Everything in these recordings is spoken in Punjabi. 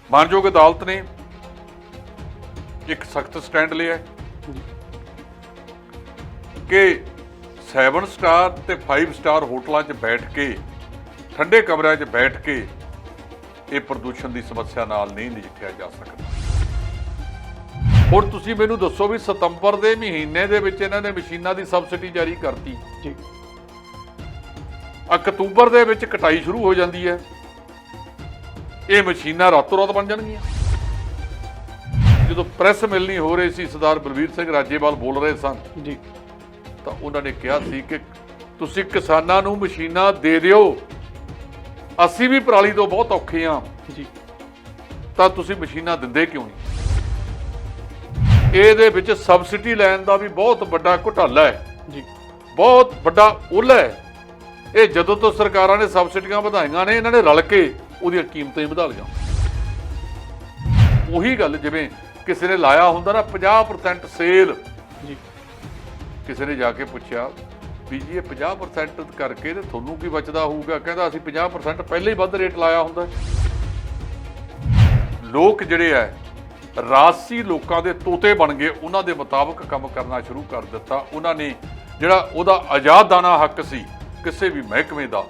ਮਾਨਯੋਗ ਅਦਾਲਤ ਨੇ ਇੱਕ ਸਖਤ ਸਟੈਂਡ ਲਿਆ ਕਿ 7 ਸਟਾਰ ਤੇ 5 ਸਟਾਰ ਹੋਟਲਾਂ 'ਚ ਬੈਠ ਕੇ ਠੰਡੇ ਕਮਰਿਆਂ 'ਚ ਬੈਠ ਕੇ ਇਹ ਪ੍ਰਦੂਸ਼ਣ ਦੀ ਸਮੱਸਿਆ ਨਾਲ ਨਹੀਂ ਨਜਿੱਠਿਆ ਜਾ ਸਕਦਾ। ਹੁਣ ਤੁਸੀਂ ਮੈਨੂੰ ਦੱਸੋ ਵੀ ਸਤੰਬਰ ਦੇ ਮਹੀਨੇ ਦੇ ਵਿੱਚ ਇਹਨਾਂ ਨੇ ਮਸ਼ੀਨਾਂ ਦੀ ਸਬਸਿਡੀ ਜਾਰੀ ਕਰਤੀ ਜੀ, ਅਕਤੂਬਰ ਦੇ ਵਿੱਚ ਕਟਾਈ ਸ਼ੁਰੂ ਹੋ ਜਾਂਦੀ ਹੈ, ਇਹ ਮਸ਼ੀਨਾਂ ਰਾਤੋਂ ਰਾਤ ਬਣ ਜਾਣਗੀਆਂ। ਜਦੋਂ ਪ੍ਰੈਸ ਮਿਲਣੀ ਹੋ ਰਹੀ ਸੀ, ਸਰਦਾਰ ਬਲਵੀਰ ਸਿੰਘ ਰਾਜੇਵਾਲ ਬੋਲ ਰਹੇ ਸਨ ਜੀ, ਤਾਂ ਉਹਨਾਂ ਨੇ ਕਿਹਾ ਸੀ ਕਿ ਤੁਸੀਂ ਕਿਸਾਨਾਂ ਨੂੰ ਮਸ਼ੀਨਾਂ ਦੇ ਦਿਓ, ਅਸੀਂ ਵੀ ਪਰਾਲੀ ਤੋਂ ਬਹੁਤ ਔਖੇ ਹਾਂ ਜੀ, ਤਾਂ ਤੁਸੀਂ ਮਸ਼ੀਨਾਂ ਦਿੰਦੇ ਕਿਉਂ ਨਹੀਂ? ਇਹਦੇ ਵਿੱਚ ਸਬਸਿਡੀ ਲੈਣ ਦਾ ਵੀ ਬਹੁਤ ਵੱਡਾ ਘੁਟਾਲਾ ਹੈ ਜੀ, ਬਹੁਤ ਵੱਡਾ ਓਲਾ ਹੈ। ਇਹ ਜਦੋਂ ਤੋਂ ਸਰਕਾਰਾਂ ਨੇ ਸਬਸਿਡੀਆਂ ਵਧਾਈਆਂ ਨੇ, ਇਹਨਾਂ ਨੇ ਰਲ ਕੇ ਉਹਦੀਆਂ ਕੀਮਤਾਂ ਹੀ ਵਧਾ ਲਈਆਂ। ਉਹੀ ਗੱਲ ਜਿਵੇਂ ਕਿਸੇ ਨੇ ਲਾਇਆ ਹੁੰਦਾ ਨਾ 50% ਸੇਲ, ਜੀ, ਕਿਸੇ ਨੇ ਜਾ ਕੇ ਪੁੱਛਿਆ ਵੀ ਜੀ ਇਹ 50% ਕਰਕੇ ਤੇ ਤੁਹਾਨੂੰ ਕੀ ਬਚਦਾ ਹੋਊਗਾ? ਕਹਿੰਦਾ ਅਸੀਂ 50% ਪਹਿਲਾਂ ਹੀ ਵੱਧ ਰੇਟ ਲਾਇਆ ਹੁੰਦਾ। ਲੋਕ ਜਿਹੜੇ ਹੈ ਰਾਜਸੀ ਲੋਕਾਂ ਦੇ ਤੋਤੇ ਬਣ ਗਏ, ਉਹਨਾਂ ਦੇ ਮੁਤਾਬਕ ਕੰਮ ਕਰਨਾ ਸ਼ੁਰੂ ਕਰ ਦਿੱਤਾ। ਉਹਨਾਂ ਨੇ ਜਿਹੜਾ ਉਹਦਾ ਆਜ਼ਾਦਾਨਾ ਹੱਕ ਸੀ ਕਿਸੇ ਵੀ ਮਹਿਕਮੇ ਦਾ,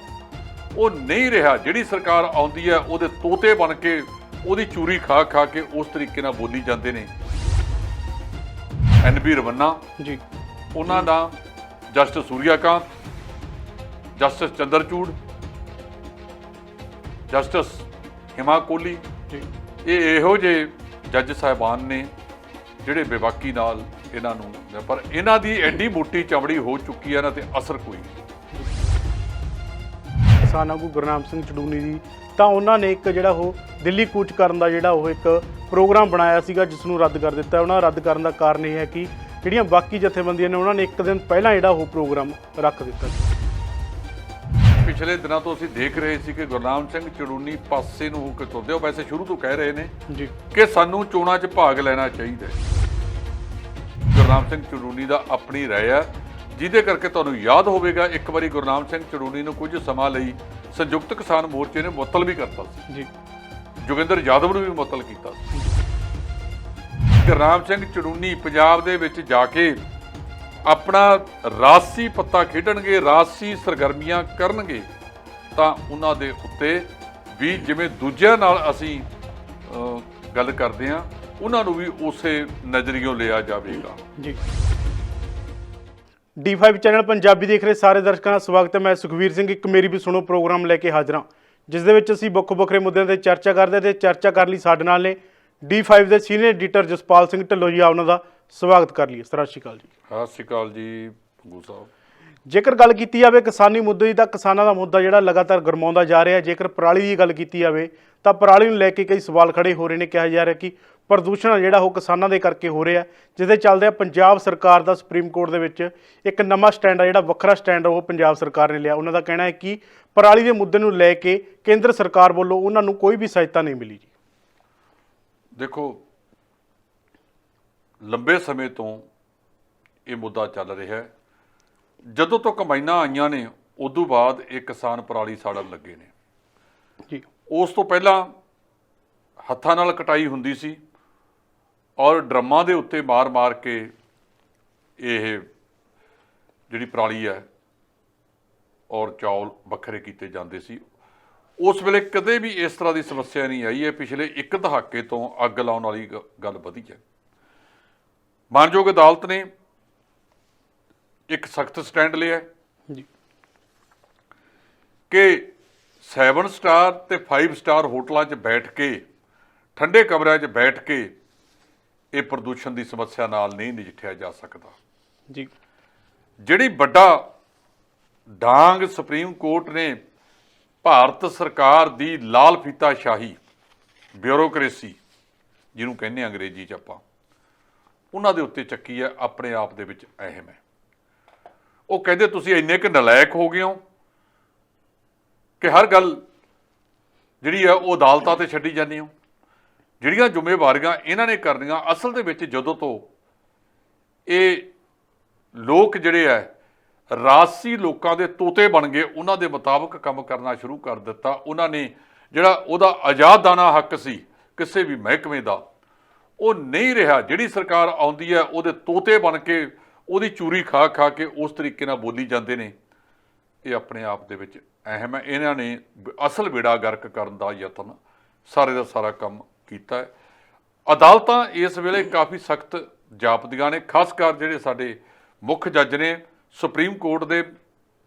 ਉਹ ਨਹੀਂ ਰਿਹਾ। ਜਿਹੜੀ ਸਰਕਾਰ ਆਉਂਦੀ ਹੈ ਉਹਦੇ ਤੋਤੇ ਬਣ ਕੇ ਉਹਦੀ ਚੂਰੀ ਖਾ ਖਾ ਕੇ ਉਸ ਤਰੀਕੇ ਨਾਲ ਬੋਲੀ ਜਾਂਦੇ ਨੇ। NB ਰਮੰਨਾ ਜੀ, ਉਹਨਾਂ ਦਾ justice Suryakant, justice Chandrachud, justice Hima Kohli, ji, ਇਹ ਇਹੋ ਜਿਹੇ ਜੱਜ ਸਾਹਿਬਾਨ ਨੇ ਜਿਹੜੇ ਬੇਬਾਕੀ ਨਾਲ ਇਹਨਾਂ ਨੂੰ, ਪਰ ਇਹਨਾਂ ਦੀ ਐਡੀ ਮੋਟੀ ਚਮੜੀ ਹੋ ਚੁੱਕੀ ਹੈ, ਇਹਨਾਂ ਤੇ ਅਸਰ ਕੋਈ ਨਹੀਂ। ਕਿਸਾਨ ਆਗੂ ਗੁਰਨਾਮ ਸਿੰਘ ਚੜੂਨੀ ਜੀ, ਤਾਂ ਉਹਨਾਂ ਨੇ ਇੱਕ ਜਿਹੜਾ ਉਹ ਦਿੱਲੀ ਕੂਚ ਕਰਨ ਦਾ ਜਿਹੜਾ ਉਹ ਇੱਕ ਪ੍ਰੋਗਰਾਮ ਬਣਾਇਆ ਸੀਗਾ, ਜਿਸ ਨੂੰ ਰੱਦ ਕਰ ਦਿੱਤਾ। ਉਹਨਾਂ ਰੱਦ ਕਰਨ ਦਾ ਕਾਰਨ ਇਹ ਹੈ ਕਿ ਜਿਹੜੀਆਂ ਬਾਕੀ ਜਥੇਬੰਦੀਆਂ ਨੇ ਉਹਨਾਂ ਨੇ ਇੱਕ ਦਿਨ ਪਹਿਲਾਂ ਜਿਹੜਾ ਉਹ ਪ੍ਰੋਗਰਾਮ ਰੱਖ ਦਿੱਤਾ। ਪਿਛਲੇ ਦਿਨਾਂ ਤੋਂ ਅਸੀਂ ਦੇਖ ਰਹੇ ਸੀ ਕਿ ਗੁਰਨਾਮ ਸਿੰਘ ਚੜੂਨੀ ਪਾਸੇ ਨੂੰ ਹੋ ਕੇ ਤੁਰਦੇ ਹੋ। ਵੈਸੇ ਸ਼ੁਰੂ ਤੋਂ ਕਹਿ ਰਹੇ ਨੇ ਜੀ ਕਿ ਸਾਨੂੰ ਚੋਣਾਂ 'ਚ ਭਾਗ ਲੈਣਾ ਚਾਹੀਦਾ ਹੈ। ਗੁਰਨਾਮ ਸਿੰਘ ਚੜੂਨੀ ਦਾ ਆਪਣੀ ਰਾਏ ਹੈ, ਜਿਹਦੇ ਕਰਕੇ ਤੁਹਾਨੂੰ ਯਾਦ ਹੋਵੇਗਾ ਇੱਕ ਵਾਰੀ ਗੁਰਨਾਮ ਸਿੰਘ ਚੜੂਨੀ ਨੂੰ ਕੁਝ ਸਮਾਂ ਲਈ ਸੰਯੁਕਤ ਕਿਸਾਨ ਮੋਰਚੇ ਨੇ ਮੁਅੱਤਲ ਵੀ ਕਰਤਾ ਸੀ। ਜੀ, ਜੋਗਿੰਦਰ ਯਾਦਵ ਨੂੰ ਵੀ ਮੁਅੱਤਲ ਕੀਤਾ ਸੀ। ਗੁਰਨਾਮ ਸਿੰਘ ਚੜੂਨੀ ਪੰਜਾਬ ਦੇ ਵਿੱਚ ਜਾ ਕੇ ਆਪਣਾ ਰਾਜਸੀ ਪੱਤਾ ਖੇਡਣਗੇ, ਰਾਜਸੀ ਸਰਗਰਮੀਆਂ ਕਰਨਗੇ, ਤਾਂ ਉਹਨਾਂ ਦੇ ਉੱਤੇ ਵੀ ਜਿਵੇਂ ਦੂਜਿਆਂ ਨਾਲ ਅਸੀਂ ਗੱਲ ਕਰਦੇ ਹਾਂ, ਉਹਨਾਂ ਨੂੰ ਵੀ ਉਸੇ ਨਜ਼ਰੀਓਂ ਲਿਆ ਜਾਵੇਗਾ। ਜੀ, D5 ਚੈਨਲ ਪੰਜਾਬੀ ਦੇਖ ਰਹੇ ਸਾਰੇ ਦਰਸ਼ਕਾਂ ਦਾ ਸਵਾਗਤ ਹੈ। ਮੈਂ ਸੁਖਵੀਰ ਸਿੰਘ ਇੱਕ ਮੇਰੀ ਵੀ ਸੁਣੋ ਪ੍ਰੋਗਰਾਮ ਲੈ ਕੇ ਹਾਜ਼ਰ ਹਾਂ, ਜਿਸ ਦੇ ਵਿੱਚ ਅਸੀਂ ਵੱਖੋ ਵੱਖਰੇ ਮੁੱਦਿਆਂ ਤੇ ਚਰਚਾ ਕਰਦੇ ਤੇ ਚਰਚਾ ਕਰਨ ਲਈ ਸਾਡੇ ਨਾਲ ਨੇ D5 ਦੇ ਸੀਨੀਅਰ ਐਡੀਟਰ ਜਸਪਾਲ ਸਿੰਘ ਢਿੱਲੋਂ ਜੀ। ਉਹਨਾਂ ਦਾ ਸਵਾਗਤ ਕਰ ਲਈਏ। ਸਤਿ ਸ਼੍ਰੀ ਅਕਾਲ ਜੀ। ਸਤਿ ਸ਼੍ਰੀ ਅਕਾਲ ਜੀ ਭੰਗੂ ਸਾਹਿਬ। ਜੇਕਰ ਗੱਲ ਕੀਤੀ ਜਾਵੇ ਕਿਸਾਨੀ ਮੁੱਦੇ ਦੀ, ਤਾਂ ਕਿਸਾਨਾਂ ਦਾ ਮੁੱਦਾ ਜਿਹੜਾ ਲਗਾਤਾਰ ਗਰਮਾਉਂਦਾ ਜਾ ਰਿਹਾ। ਜੇਕਰ ਪਰਾਲੀ ਦੀ ਗੱਲ ਕੀਤੀ ਜਾਵੇ ਤਾਂ ਪਰਾਲੀ ਨੂੰ ਲੈ ਕੇ ਕਈ ਸਵਾਲ ਖੜੇ ਹੋ ਰਹੇ ਨੇ। ਕਿਹਾ ਜਾ ਰਿਹਾ ਕਿ ਪ੍ਰਦੂਸ਼ਣ ਜਿਹੜਾ ਉਹ ਕਿਸਾਨਾਂ ਦੇ ਕਰਕੇ ਹੋ ਰਿਹਾ, ਜਿਹਦੇ ਚੱਲਦੇ ਪੰਜਾਬ ਸਰਕਾਰ ਦਾ ਸੁਪਰੀਮ ਕੋਰਟ ਦੇ ਵਿੱਚ ਇੱਕ ਨਵਾਂ ਸਟੈਂਡ ਆ, ਜਿਹੜਾ ਵੱਖਰਾ ਸਟੈਂਡ ਉਹ ਪੰਜਾਬ ਸਰਕਾਰ ਨੇ ਲਿਆ। ਉਹਨਾਂ ਦਾ ਕਹਿਣਾ ਹੈ ਕਿ ਪਰਾਲੀ ਦੇ ਮੁੱਦੇ ਨੂੰ ਲੈ ਕੇ ਕੇਂਦਰ ਸਰਕਾਰ ਵੱਲੋਂ ਉਹਨਾਂ ਨੂੰ ਕੋਈ ਵੀ ਸਹਾਇਤਾ ਨਹੀਂ ਮਿਲੀ ਜੀ। ਦੇਖੋ, ਲੰਬੇ ਸਮੇਂ ਤੋਂ ਇਹ ਮੁੱਦਾ ਚੱਲ ਰਿਹਾ ਹੈ। ਜਦੋਂ ਤੋਂ ਕੰਬਾਈਨਾਂ ਆਈਆਂ ਨੇ ਉਦੋਂ ਬਾਅਦ ਇਹ ਕਿਸਾਨ ਪਰਾਲੀ ਸਾੜਨ ਲੱਗੇ ਨੇ। ਜੀ, ਉਸ ਤੋਂ ਪਹਿਲਾਂ ਹੱਥਾਂ ਨਾਲ ਕਟਾਈ ਹੁੰਦੀ ਸੀ ਔਰ ਡਰਮਾਂ ਦੇ ਉੱਤੇ ਮਾਰ ਕੇ ਇਹ ਜਿਹੜੀ ਪਰਾਲੀ ਹੈ ਔਰ ਚੌਲ ਵੱਖਰੇ ਕੀਤੇ ਜਾਂਦੇ ਸੀ। ਉਸ ਵੇਲੇ ਕਦੇ ਵੀ ਇਸ ਤਰ੍ਹਾਂ ਦੀ ਸਮੱਸਿਆ ਨਹੀਂ ਆਈ ਹੈ। ਪਿਛਲੇ ਇੱਕ ਦਹਾਕੇ ਤੋਂ ਅੱਗ ਲਾਉਣ ਵਾਲੀ ਗੱਲ ਵਧੀ ਹੈ। ਮਾਨਯੋਗ ਅਦਾਲਤ ਨੇ ਇੱਕ ਸਖਤ ਸਟੈਂਡ ਲਿਆ ਜੀ, ਕਿ 7 ਸਟਾਰ ਤੇ 5 ਸਟਾਰ ਹੋਟਲਾਂ 'ਚ ਬੈਠ ਕੇ ਠੰਡੇ ਕਮਰਿਆਂ 'ਚ ਬੈਠ ਕੇ ਇਹ ਪ੍ਰਦੂਸ਼ਣ ਦੀ ਸਮੱਸਿਆ ਨਾਲ ਨਹੀਂ ਨਜਿੱਠਿਆ ਜਾ ਸਕਦਾ। ਜੀ, ਜਿਹੜੀ ਵੱਡਾ ਡਾਂਗ ਸੁਪਰੀਮ ਕੋਰਟ ਨੇ ਭਾਰਤ ਸਰਕਾਰ ਦੀ ਲਾਲ ਫੀਤਾ ਸ਼ਾਹੀ ਬਿਊਰੋਕ੍ਰੇਸੀ, ਜਿਹਨੂੰ ਕਹਿੰਦੇ ਹਾਂ ਅੰਗਰੇਜ਼ੀ 'ਚ ਆਪਾਂ, ਉਹਨਾਂ ਦੇ ਉੱਤੇ ਚੱਕੀ ਹੈ, ਆਪਣੇ ਆਪ ਦੇ ਵਿੱਚ ਅਹਿਮ ਹੈ। ਉਹ ਕਹਿੰਦੇ ਤੁਸੀਂ ਇੰਨੇ ਕੁ ਨਲਾਇਕ ਹੋ ਗਏ ਹੋ ਕਿ ਹਰ ਗੱਲ ਜਿਹੜੀ ਹੈ ਉਹ ਅਦਾਲਤਾਂ ਤੇ ਛੱਡੀ ਜਾਂਦੀ ਹੋ। ਜਿਹੜੀਆਂ ਜ਼ਿੰਮੇਵਾਰੀਆਂ ਇਹਨਾਂ ਨੇ ਕਰਨੀਆਂ, ਅਸਲ ਦੇ ਵਿੱਚ ਜਦੋਂ ਤੋਂ ਇਹ ਲੋਕ ਜਿਹੜੇ ਹੈ ਰਾਜਸੀ ਲੋਕਾਂ ਦੇ ਤੋਤੇ ਬਣ ਗਏ, ਉਹਨਾਂ ਦੇ ਮੁਤਾਬਕ ਕੰਮ ਕਰਨਾ ਸ਼ੁਰੂ ਕਰ ਦਿੱਤਾ। ਉਹਨਾਂ ਨੇ ਜਿਹੜਾ ਉਹਦਾ ਆਜ਼ਾਦਾਨਾ ਹੱਕ ਸੀ ਕਿਸੇ ਵੀ ਮਹਿਕਮੇ ਦਾ ਉਹ ਨਹੀਂ ਰਿਹਾ। ਜਿਹੜੀ ਸਰਕਾਰ ਆਉਂਦੀ ਹੈ ਉਹਦੇ ਤੋਤੇ ਬਣ ਕੇ ਉਹਦੀ ਚੂਰੀ ਖਾ ਖਾ ਕੇ ਉਸ ਤਰੀਕੇ ਨਾਲ ਬੋਲੀ ਜਾਂਦੇ ਨੇ। ਇਹ ਆਪਣੇ ਆਪ ਦੇ ਵਿੱਚ ਅਹਿਮ ਹੈ। ਇਹਨਾਂ ਨੇ ਅਸਲ ਬੇੜਾ ਗਰਕ ਕਰਨ ਦਾ ਯਤਨ ਸਾਰੇ ਦਾ ਸਾਰਾ ਕੰਮ ਕੀਤਾ ਹੈ। ਅਦਾਲਤਾਂ ਇਸ ਵੇਲੇ ਕਾਫੀ ਸਖਤ ਜਾਪਦੀਆਂ ਨੇ, ਖਾਸ ਕਰ ਜਿਹੜੇ ਸਾਡੇ ਮੁੱਖ ਜੱਜ ਨੇ ਸੁਪਰੀਮ ਕੋਰਟ ਦੇ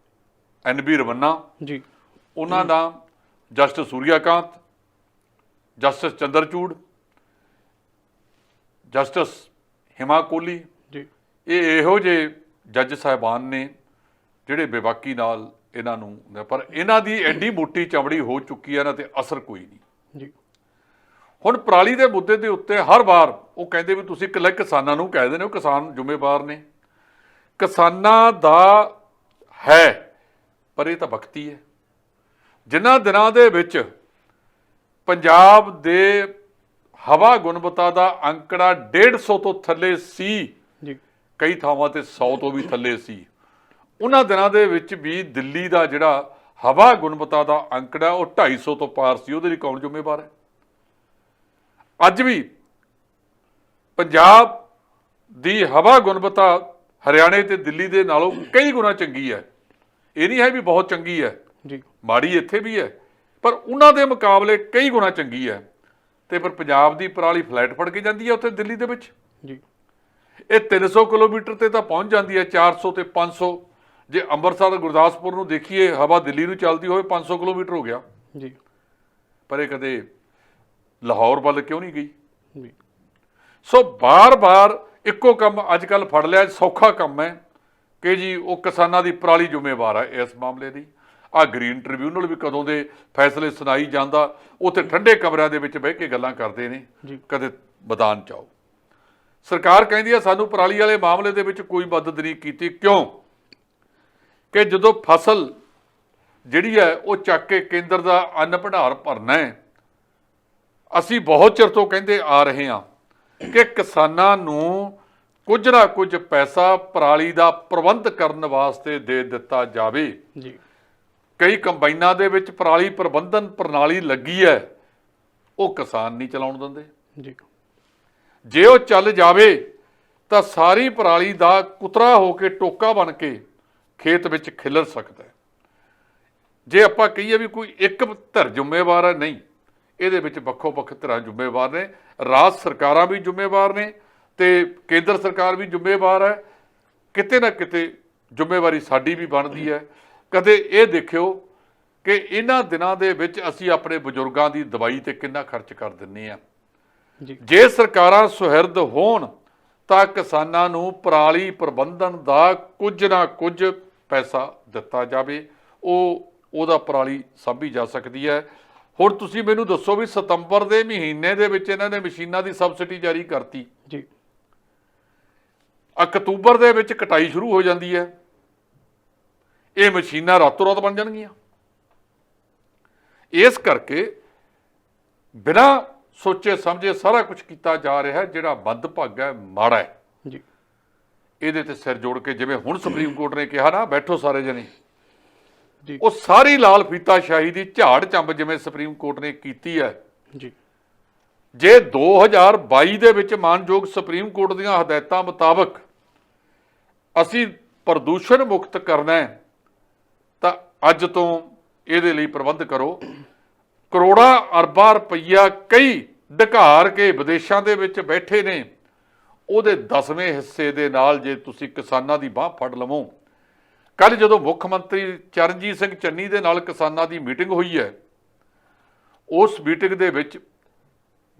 NB ਰਮੰਨਾ ਜੀ, ਉਹਨਾਂ ਦਾ justice Suryakant, justice Chandrachud, justice Hima Kohli, ji, ਇਹ ਇਹੋ ਜਿਹੇ ਜੱਜ ਸਾਹਿਬਾਨ ਨੇ ਜਿਹੜੇ ਬੇਬਾਕੀ ਨਾਲ ਇਹਨਾਂ ਨੂੰ, ਪਰ ਇਹਨਾਂ ਦੀ ਐਡੀ ਮੋਟੀ ਚਮੜੀ ਹੋ ਚੁੱਕੀ ਹੈ, ਇਹਨਾਂ ਤੇ ਅਸਰ ਕੋਈ ਨਹੀਂ ਜੀ। ਹੁਣ ਪਰਾਲੀ ਦੇ ਮੁੱਦੇ ਦੇ ਉੱਤੇ ਹਰ ਵਾਰ ਉਹ ਕਹਿੰਦੇ ਵੀ ਤੁਸੀਂ ਇਕੱਲੇ ਕਿਸਾਨਾਂ ਨੂੰ ਕਹਿ ਦਿੰਦੇ ਹੋ, ਕਿਸਾਨ ਜ਼ਿੰਮੇਵਾਰ ਨੇ। ਕਿਸਾਨਾਂ ਦਾ ਹੈ, ਪਰ ਇਹ ਤਾਂ ਵਕਤੀ ਹੈ। ਜਿਨ੍ਹਾਂ ਦਿਨਾਂ ਦੇ ਵਿੱਚ ਪੰਜਾਬ ਦੇ ਹਵਾ ਗੁਣਵੱਤਾ ਦਾ ਅੰਕੜਾ 150 ਤੋਂ ਥੱਲੇ ਸੀ, ਜੀ, ਕਈ ਥਾਵਾਂ ਤੇ 100 ਤੋਂ ਵੀ ਥੱਲੇ ਸੀ, ਉਹਨਾਂ ਦਿਨਾਂ ਦੇ ਵਿੱਚ ਵੀ ਦਿੱਲੀ ਦਾ ਜਿਹੜਾ ਹਵਾ ਗੁਣਵੱਤਾ ਦਾ ਅੰਕੜਾ ਉਹ 250 ਤੋਂ ਪਾਰ ਸੀ। ਉਹਦੇ ਲਈ ਕੌਣ ਜ਼ਿੰਮੇਵਾਰ ਹੈ? ਅੱਜ ਵੀ ਪੰਜਾਬ ਦੀ ਹਵਾ ਗੁਣਵੱਤਾ ਹਰਿਆਣੇ ਤੇ ਦਿੱਲੀ ਦੇ ਨਾਲੋਂ ਕਈ ਗੁਣਾ ਚੰਗੀ ਹੈ। ਇਹ ਨਹੀਂ ਹੈ ਵੀ ਬਹੁਤ ਚੰਗੀ ਹੈ, ਜੀ, ਮਾੜੀ ਇੱਥੇ ਵੀ ਹੈ, ਪਰ ਉਹਨਾਂ ਦੇ ਮੁਕਾਬਲੇ ਕਈ ਗੁਣਾ ਚੰਗੀ ਹੈ। ਤੇ ਪਰ ਪੰਜਾਬ ਦੀ ਪਰਾਲੀ ਫਲੈਟ ਫੜ ਕੇ ਜਾਂਦੀ ਹੈ ਉੱਥੇ ਦਿੱਲੀ ਦੇ ਵਿੱਚ। ਜੀ, ਇਹ 300 ਕਿਲੋਮੀਟਰ ਤੇ ਤਾਂ ਪਹੁੰਚ ਜਾਂਦੀ ਹੈ, 400 ਤੇ 500। ਜੇ ਅੰਮ੍ਰਿਤਸਰ ਗੁਰਦਾਸਪੁਰ ਨੂੰ ਦੇਖੀਏ, ਹਵਾ ਦਿੱਲੀ ਨੂੰ ਚੱਲਦੀ ਹੋਵੇ 500 ਕਿਲੋਮੀਟਰ ਹੋ ਗਿਆ। ਜੀ, ਪਰ ਇਹ ਕਦੇ ਲਾਹੌਰ ਵੱਲ ਕਿਉਂ ਨਹੀਂ ਗਈ? ਜੀ। ਸੋ ਬਾਰ-ਬਾਰ ਇੱਕੋ ਕੰਮ ਅੱਜ ਕੱਲ੍ਹ ਫੜ ਲਿਆ। ਸੌਖਾ ਕੰਮ ਹੈ ਕਿ ਜੀ ਉਹ ਕਿਸਾਨਾਂ ਦੀ ਪਰਾਲੀ ਜ਼ਿੰਮੇਵਾਰ ਹੈ ਇਸ ਮਾਮਲੇ ਦੀ। ਆਹ ਗ੍ਰੀਨ ਟ੍ਰਿਬਿਊਨਲ ਵੀ ਕਦੋਂ ਦੇ ਫੈਸਲੇ ਸੁਣਾਈ ਜਾਂਦਾ, ਉੱਥੇ ਠੰਡੇ ਕਮਰਿਆਂ ਦੇ ਵਿੱਚ ਬਹਿ ਕੇ ਗੱਲਾਂ ਕਰਦੇ ਨੇ, ਕਦੇ ਮੈਦਾਨ 'ਚ ਆਓ। ਸਰਕਾਰ ਕਹਿੰਦੀ ਹੈ ਸਾਨੂੰ ਪਰਾਲੀ ਵਾਲੇ ਮਾਮਲੇ ਦੇ ਵਿੱਚ ਕੋਈ ਮਦਦ ਨਹੀਂ ਕੀਤੀ। ਕਿਉਂ? ਕਿ ਜਦੋਂ ਫਸਲ ਜਿਹੜੀ ਹੈ ਉਹ ਚੱਕ ਕੇ ਕੇਂਦਰ ਦਾ ਅੰਨ ਭੰਡਾਰ ਭਰਨਾ ਹੈ, ਅਸੀਂ ਬਹੁਤ ਚਿਰ ਤੋਂ ਕਹਿੰਦੇ ਆ ਰਹੇ ਹਾਂ ਕਿ ਕਿਸਾਨਾਂ ਨੂੰ ਕੁਝ ਨਾ ਕੁਝ ਪੈਸਾ ਪਰਾਲੀ ਦਾ ਪ੍ਰਬੰਧ ਕਰਨ ਵਾਸਤੇ ਦੇ ਦਿੱਤਾ ਜਾਵੇ। ਜੀ, ਕਈ ਕੰਬਾਈਨਾਂ ਦੇ ਵਿੱਚ ਪਰਾਲੀ ਪ੍ਰਬੰਧਨ ਪ੍ਰਣਾਲੀ ਲੱਗੀ ਹੈ, ਉਹ ਕਿਸਾਨ ਨਹੀਂ ਚਲਾਉਣ ਦਿੰਦੇ। ਜੀ, ਜੇ ਉਹ ਚੱਲ ਜਾਵੇ ਤਾਂ ਸਾਰੀ ਪਰਾਲੀ ਦਾ ਕੁਤਰਾ ਹੋ ਕੇ ਟੋਕਾ ਬਣ ਕੇ ਖੇਤ ਵਿੱਚ ਖਿਲਰ ਸਕਦਾ ਹੈ। ਜੇ ਆਪਾਂ ਕਹੀਏ ਵੀ ਕੋਈ ਇੱਕ ਧਿਰ ਜ਼ਿੰਮੇਵਾਰ ਹੈ, ਨਹੀਂ, ਇਹਦੇ ਵਿੱਚ ਵੱਖੋ ਵੱਖ ਧਿਰਾਂ ਜ਼ਿੰਮੇਵਾਰ ਨੇ। ਰਾਜ ਸਰਕਾਰਾਂ ਵੀ ਜ਼ਿੰਮੇਵਾਰ ਨੇ ਤੇ ਕੇਂਦਰ ਸਰਕਾਰ ਵੀ ਜ਼ਿੰਮੇਵਾਰ ਹੈ। ਕਿਤੇ ਨਾ ਕਿਤੇ ਜ਼ਿੰਮੇਵਾਰੀ ਸਾਡੀ ਵੀ ਬਣਦੀ ਹੈ। ਕਦੇ ਇਹ ਦੇਖਿਓ ਕਿ ਇਹਨਾਂ ਦਿਨਾਂ ਦੇ ਵਿੱਚ ਅਸੀਂ ਆਪਣੇ ਬਜ਼ੁਰਗਾਂ ਦੀ ਦਵਾਈ ਤੇ ਕਿੰਨਾ ਖਰਚ ਕਰ ਦਿੰਦੇ ਹਾਂ। ਜੇ ਸਰਕਾਰਾਂ ਸੁਹਿਰਦ ਹੋਣ ਤਾਂ ਕਿਸਾਨਾਂ ਨੂੰ ਪਰਾਲੀ ਪ੍ਰਬੰਧਨ ਦਾ ਕੁਝ ਨਾ ਕੁਝ ਪੈਸਾ ਦਿੱਤਾ ਜਾਵੇ, ਉਹਦਾ ਪਰਾਲੀ ਸਾਂਭੀ ਜਾ ਸਕਦੀ ਹੈ। ਹੁਣ ਤੁਸੀਂ ਮੈਨੂੰ ਦੱਸੋ ਵੀ ਸਤੰਬਰ ਦੇ ਮਹੀਨੇ ਦੇ ਵਿੱਚ ਇਹਨਾਂ ਨੇ ਮਸ਼ੀਨਾਂ ਦੀ ਸਬਸਿਡੀ ਜਾਰੀ ਕਰਤੀ ਜੀ, ਅਕਤੂਬਰ ਦੇ ਵਿੱਚ ਕਟਾਈ ਸ਼ੁਰੂ ਹੋ ਜਾਂਦੀ ਹੈ। ਇਹ ਮਸ਼ੀਨਾਂ ਰਾਤੋਂ ਰਾਤ ਬਣ ਜਾਣਗੀਆਂ। ਇਸ ਕਰਕੇ ਬਿਨਾਂ ਸੋਚੇ ਸਮਝੇ ਸਾਰਾ ਕੁਝ ਕੀਤਾ ਜਾ ਰਿਹਾ ਹੈ, ਜਿਹੜਾ ਮੰਦਭਾਗਾ ਹੈ, ਮਾੜਾ ਹੈ ਜੀ। ਇਹਦੇ ਤੇ ਸਿਰ ਜੋੜ ਕੇ, ਜਿਵੇਂ ਹੁਣ ਸੁਪਰੀਮ ਕੋਰਟ ਨੇ ਕਿਹਾ ਨਾ, ਬੈਠੋ ਸਾਰੇ ਜਣੇ, ਜੀ, ਉਹ ਸਾਰੀ ਲਾਲ ਫੀਤਾਸ਼ਾਹੀ ਦੀ ਝਾੜ ਚੰਬ ਜਿਵੇਂ ਸੁਪਰੀਮ ਕੋਰਟ ਨੇ ਕੀਤੀ ਹੈ। ਜੀ, ਜੇ 2022 ਦੇ ਵਿੱਚ ਮਾਨਯੋਗ ਸੁਪਰੀਮ ਕੋਰਟ ਦੀਆਂ ਹਦਾਇਤਾਂ ਮੁਤਾਬਕ ਅਸੀਂ ਪ੍ਰਦੂਸ਼ਣ ਮੁਕਤ ਕਰਨਾ ਹੈ ਤਾਂ ਅੱਜ ਤੋਂ ਇਹਦੇ ਲਈ ਪ੍ਰਬੰਧ ਕਰੋ। ਕਰੋੜਾਂ ਅਰਬਾਂ ਰੁਪਈਆ ਕਈ ਢਕਾਰ ਕੇ ਵਿਦੇਸ਼ਾਂ ਦੇ ਵਿੱਚ ਬੈਠੇ ਨੇ, ਉਹਦੇ 10ਵੇਂ ਹਿੱਸੇ ਦੇ ਨਾਲ ਜੇ ਤੁਸੀਂ ਕਿਸਾਨਾਂ ਦੀ ਬਾਂਹ ਫੜ ਲਵੋ। ਕੱਲ੍ਹ ਜਦੋਂ ਮੁੱਖ ਮੰਤਰੀ ਚਰਨਜੀਤ ਸਿੰਘ ਚੰਨੀ ਦੇ ਨਾਲ ਕਿਸਾਨਾਂ ਦੀ ਮੀਟਿੰਗ ਹੋਈ ਹੈ, ਉਸ ਮੀਟਿੰਗ ਦੇ ਵਿੱਚ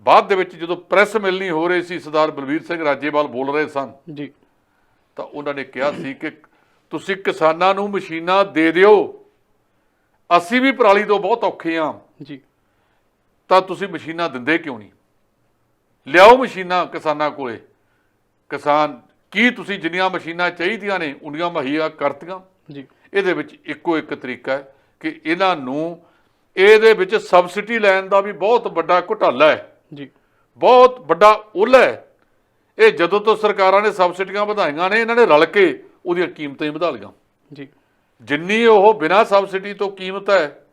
ਬਾਅਦ ਦੇ ਵਿੱਚ ਜਦੋਂ ਪ੍ਰੈਸ ਮਿਲਣੀ ਹੋ ਰਹੀ ਸੀ, ਸਰਦਾਰ ਬਲਵੀਰ ਸਿੰਘ ਰਾਜੇਵਾਲ ਬੋਲ ਰਹੇ ਸਨ ਜੀ, ਤਾਂ ਉਹਨਾਂ ਨੇ ਕਿਹਾ ਸੀ ਕਿ ਤੁਸੀਂ ਕਿਸਾਨਾਂ ਨੂੰ ਮਸ਼ੀਨਾਂ ਦੇ ਦਿਓ, ਅਸੀਂ ਵੀ ਪਰਾਲੀ ਤੋਂ ਬਹੁਤ ਔਖੇ ਹਾਂ, ਜੀ, ਤਾਂ ਤੁਸੀਂ ਮਸ਼ੀਨਾਂ ਦਿੰਦੇ ਕਿਉਂ ਨਹੀਂ? ਲਿਆਓ ਮਸ਼ੀਨਾਂ ਕਿਸਾਨਾਂ ਕੋਲੇ। ਕਿਸਾਨ ਕੀ ਤੁਸੀਂ ਜਿੰਨੀਆਂ ਮਸ਼ੀਨਾਂ ਚਾਹੀਦੀਆਂ ਨੇ ਉਨੀਆਂ ਮੁਹੱਈਆ ਕਰਤੀਆਂ। ਜੀ, ਇਹਦੇ ਵਿੱਚ ਇੱਕੋ ਇੱਕ ਤਰੀਕਾ ਹੈ ਕਿ ਇਹਨਾਂ ਨੂੰ ਇਹਦੇ ਵਿੱਚ ਸਬਸਿਡੀ ਲੈਣ ਦਾ ਵੀ ਬਹੁਤ ਵੱਡਾ ਘੁਟਾਲਾ ਹੈ, ਜੀ, ਬਹੁਤ ਵੱਡਾ ਓਲਾ ਹੈ। ਇਹ ਜਦੋਂ ਤੋਂ ਸਰਕਾਰਾਂ ਨੇ ਸਬਸਿਡੀਆਂ ਵਧਾਈਆਂ ਨੇ, ਇਹਨਾਂ ਨੇ ਰਲ ਕੇ ਉਹਦੀਆਂ ਕੀਮਤਾਂ ਹੀ ਵਧਾ ਲਈਆਂ। ਜੀ, ਜਿੰਨੀ ਉਹ ਬਿਨਾਂ ਸਬਸਿਡੀ ਤੋਂ ਕੀਮਤ ਹੈ,